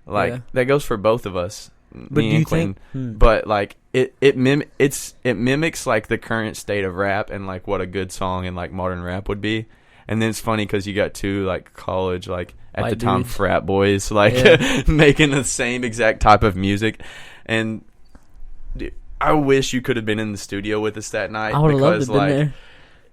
Like that goes for both of us. But do you think? But like it mimics like the current state of rap and like what a good song in like modern rap would be. And then it's funny because you got two like college like at White the time dudes. frat boys like making the same exact type of music. And dude, I wish you could have been in the studio with us that night. I would have loved to have been there.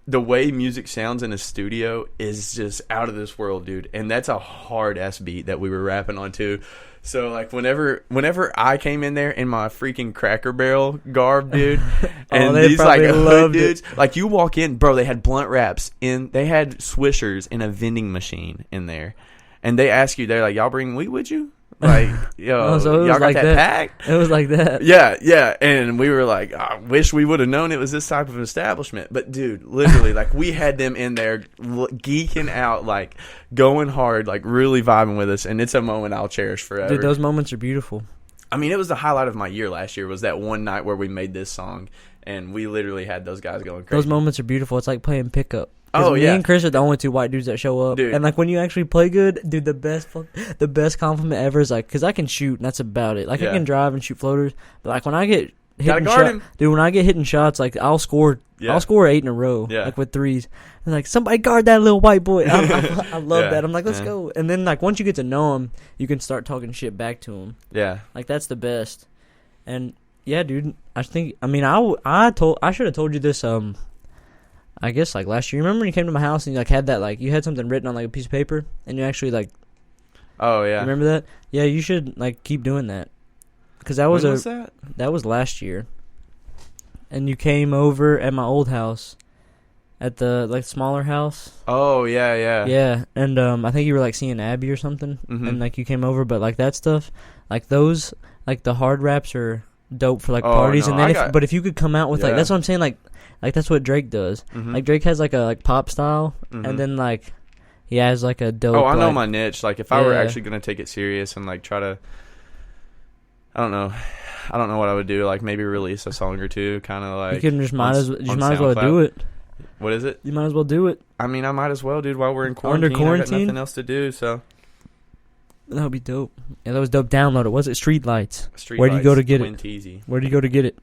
The way music sounds in a studio is just out of this world, dude. And that's a hard ass beat that we were rapping on too. So like whenever I came in there in my freaking Cracker Barrel garb, dude, and these like hood dudes, like you walk in, bro, they had blunt wraps they had swishers in a vending machine in there, and they ask you, they're like, y'all bring weed with you? Like, yo, so y'all got like that pack? It was like that. Yeah. And we were like, I wish we would have known it was this type of establishment. But, dude, literally, like, we had them in there geeking out, like, going hard, like, really vibing with us. And it's a moment I'll cherish forever. Dude, those moments are beautiful. I mean, it was the highlight of my year last year was that one night where we made this song. And we literally had those guys going crazy. Those moments are beautiful. It's like playing pickup. Oh, me and Chris are the only two white dudes that show up. Dude. And, like, when you actually play good, dude, the best compliment ever is, like, because I can shoot, and that's about it. Like, I can drive and shoot floaters. But, like, when I get when I get hitting shots, like, I'll score 8 in a row, like, with threes. And, like, somebody guard that little white boy. I love that. I'm like, let's go. And then, like, once you get to know him, you can start talking shit back to him. Yeah. Like, that's the best. And, yeah, dude, I should have told you this, I guess, like, last year. Remember when you came to my house and you, like, had that, like, you had something written on, like, a piece of paper and you actually, like... Oh, yeah. Remember that? Yeah, you should, like, keep doing that. Because that was when was that? That was last year. And you came over at my old house. At the, like, smaller house. Oh, yeah. Yeah, and I think you were, like, seeing Abby or something. Mm-hmm. And, like, you came over. But, like, that stuff, like, those, like, the hard raps are dope for, like, parties. No, and then but if you could come out with, like, that's what I'm saying, like, that's what Drake does. Mm-hmm. Like, Drake has, like, a, like, pop style, and then, like, he has, like, a dope... Oh, I know my niche. Like, if I were actually going to take it serious and, like, try to... I don't know what I would do. Like, maybe release a song or two, kind of, like... You can might as well do it. What is it? You might as well do it. I mean, I might as well, dude. While we're in quarantine, I got nothing else to do. So that would be dope. Yeah, that was dope. Download it. Was it Streetlights? Where do you go to get it? Quinteezy. Where do you go to get it?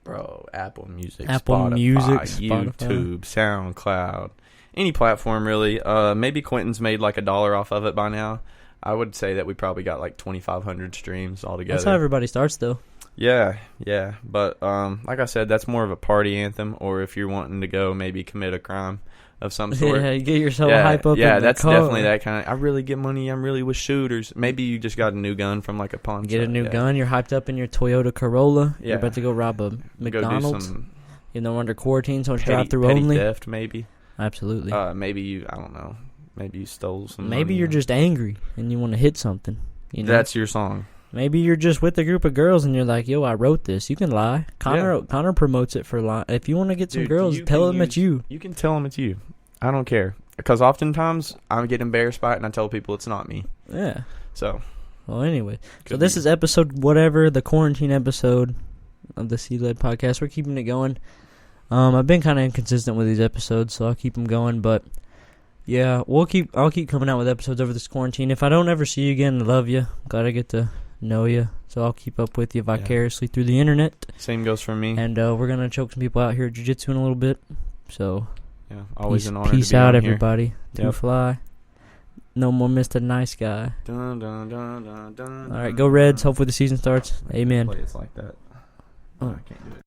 Bro, Apple Music, Apple Spotify, Music, YouTube, SoundCloud, any platform really. Maybe Quentin's made like $1 off of it by now. I would say that we probably got like 2,500 streams altogether. That's how everybody starts, though. Yeah. But like I said, that's more of a party anthem, or if you're wanting to go maybe commit a crime of some sort. Yeah, you get yourself hype up. Yeah, in that's the car. definitely that kind of. I really get money. I'm really with shooters. Maybe you just got a new gun from like a pawn shop. Get a new gun. You're hyped up in your Toyota Corolla. Yeah. You're about to go rob a McDonald's. Go do some we're under quarantine, so it's petty drive-through only. theft, maybe. Absolutely. Maybe I don't know. Maybe you stole some. Maybe money. you're just angry and you want to hit something. You know? That's your song. Maybe you're just with a group of girls and you're like, "Yo, I wrote this." You can lie. Connor promotes it for lie. If you want to get some girls, tell them it's you. You can tell them it's you. I don't care, because oftentimes I get embarrassed by it and I tell people it's not me. Yeah. So. Well, anyway, so this is episode whatever, the quarantine episode of the CLED podcast. We're keeping it going. I've been kind of inconsistent with these episodes, so I'll keep them going. But yeah, I'll keep coming out with episodes over this quarantine. If I don't ever see you again, I love you. Glad I get to know you, so I'll keep up with you vicariously through the internet. Same goes for me. And we're gonna choke some people out here at jiu-jitsu in a little bit. So yeah, always an honor. Peace to be out, on everybody. Here. To fly. No more Mr. Nice Guy. Dun, dun, dun, dun, dun, All right, go Reds. Hopefully the season starts. Amen. Play it's like that. Oh. I can't do it.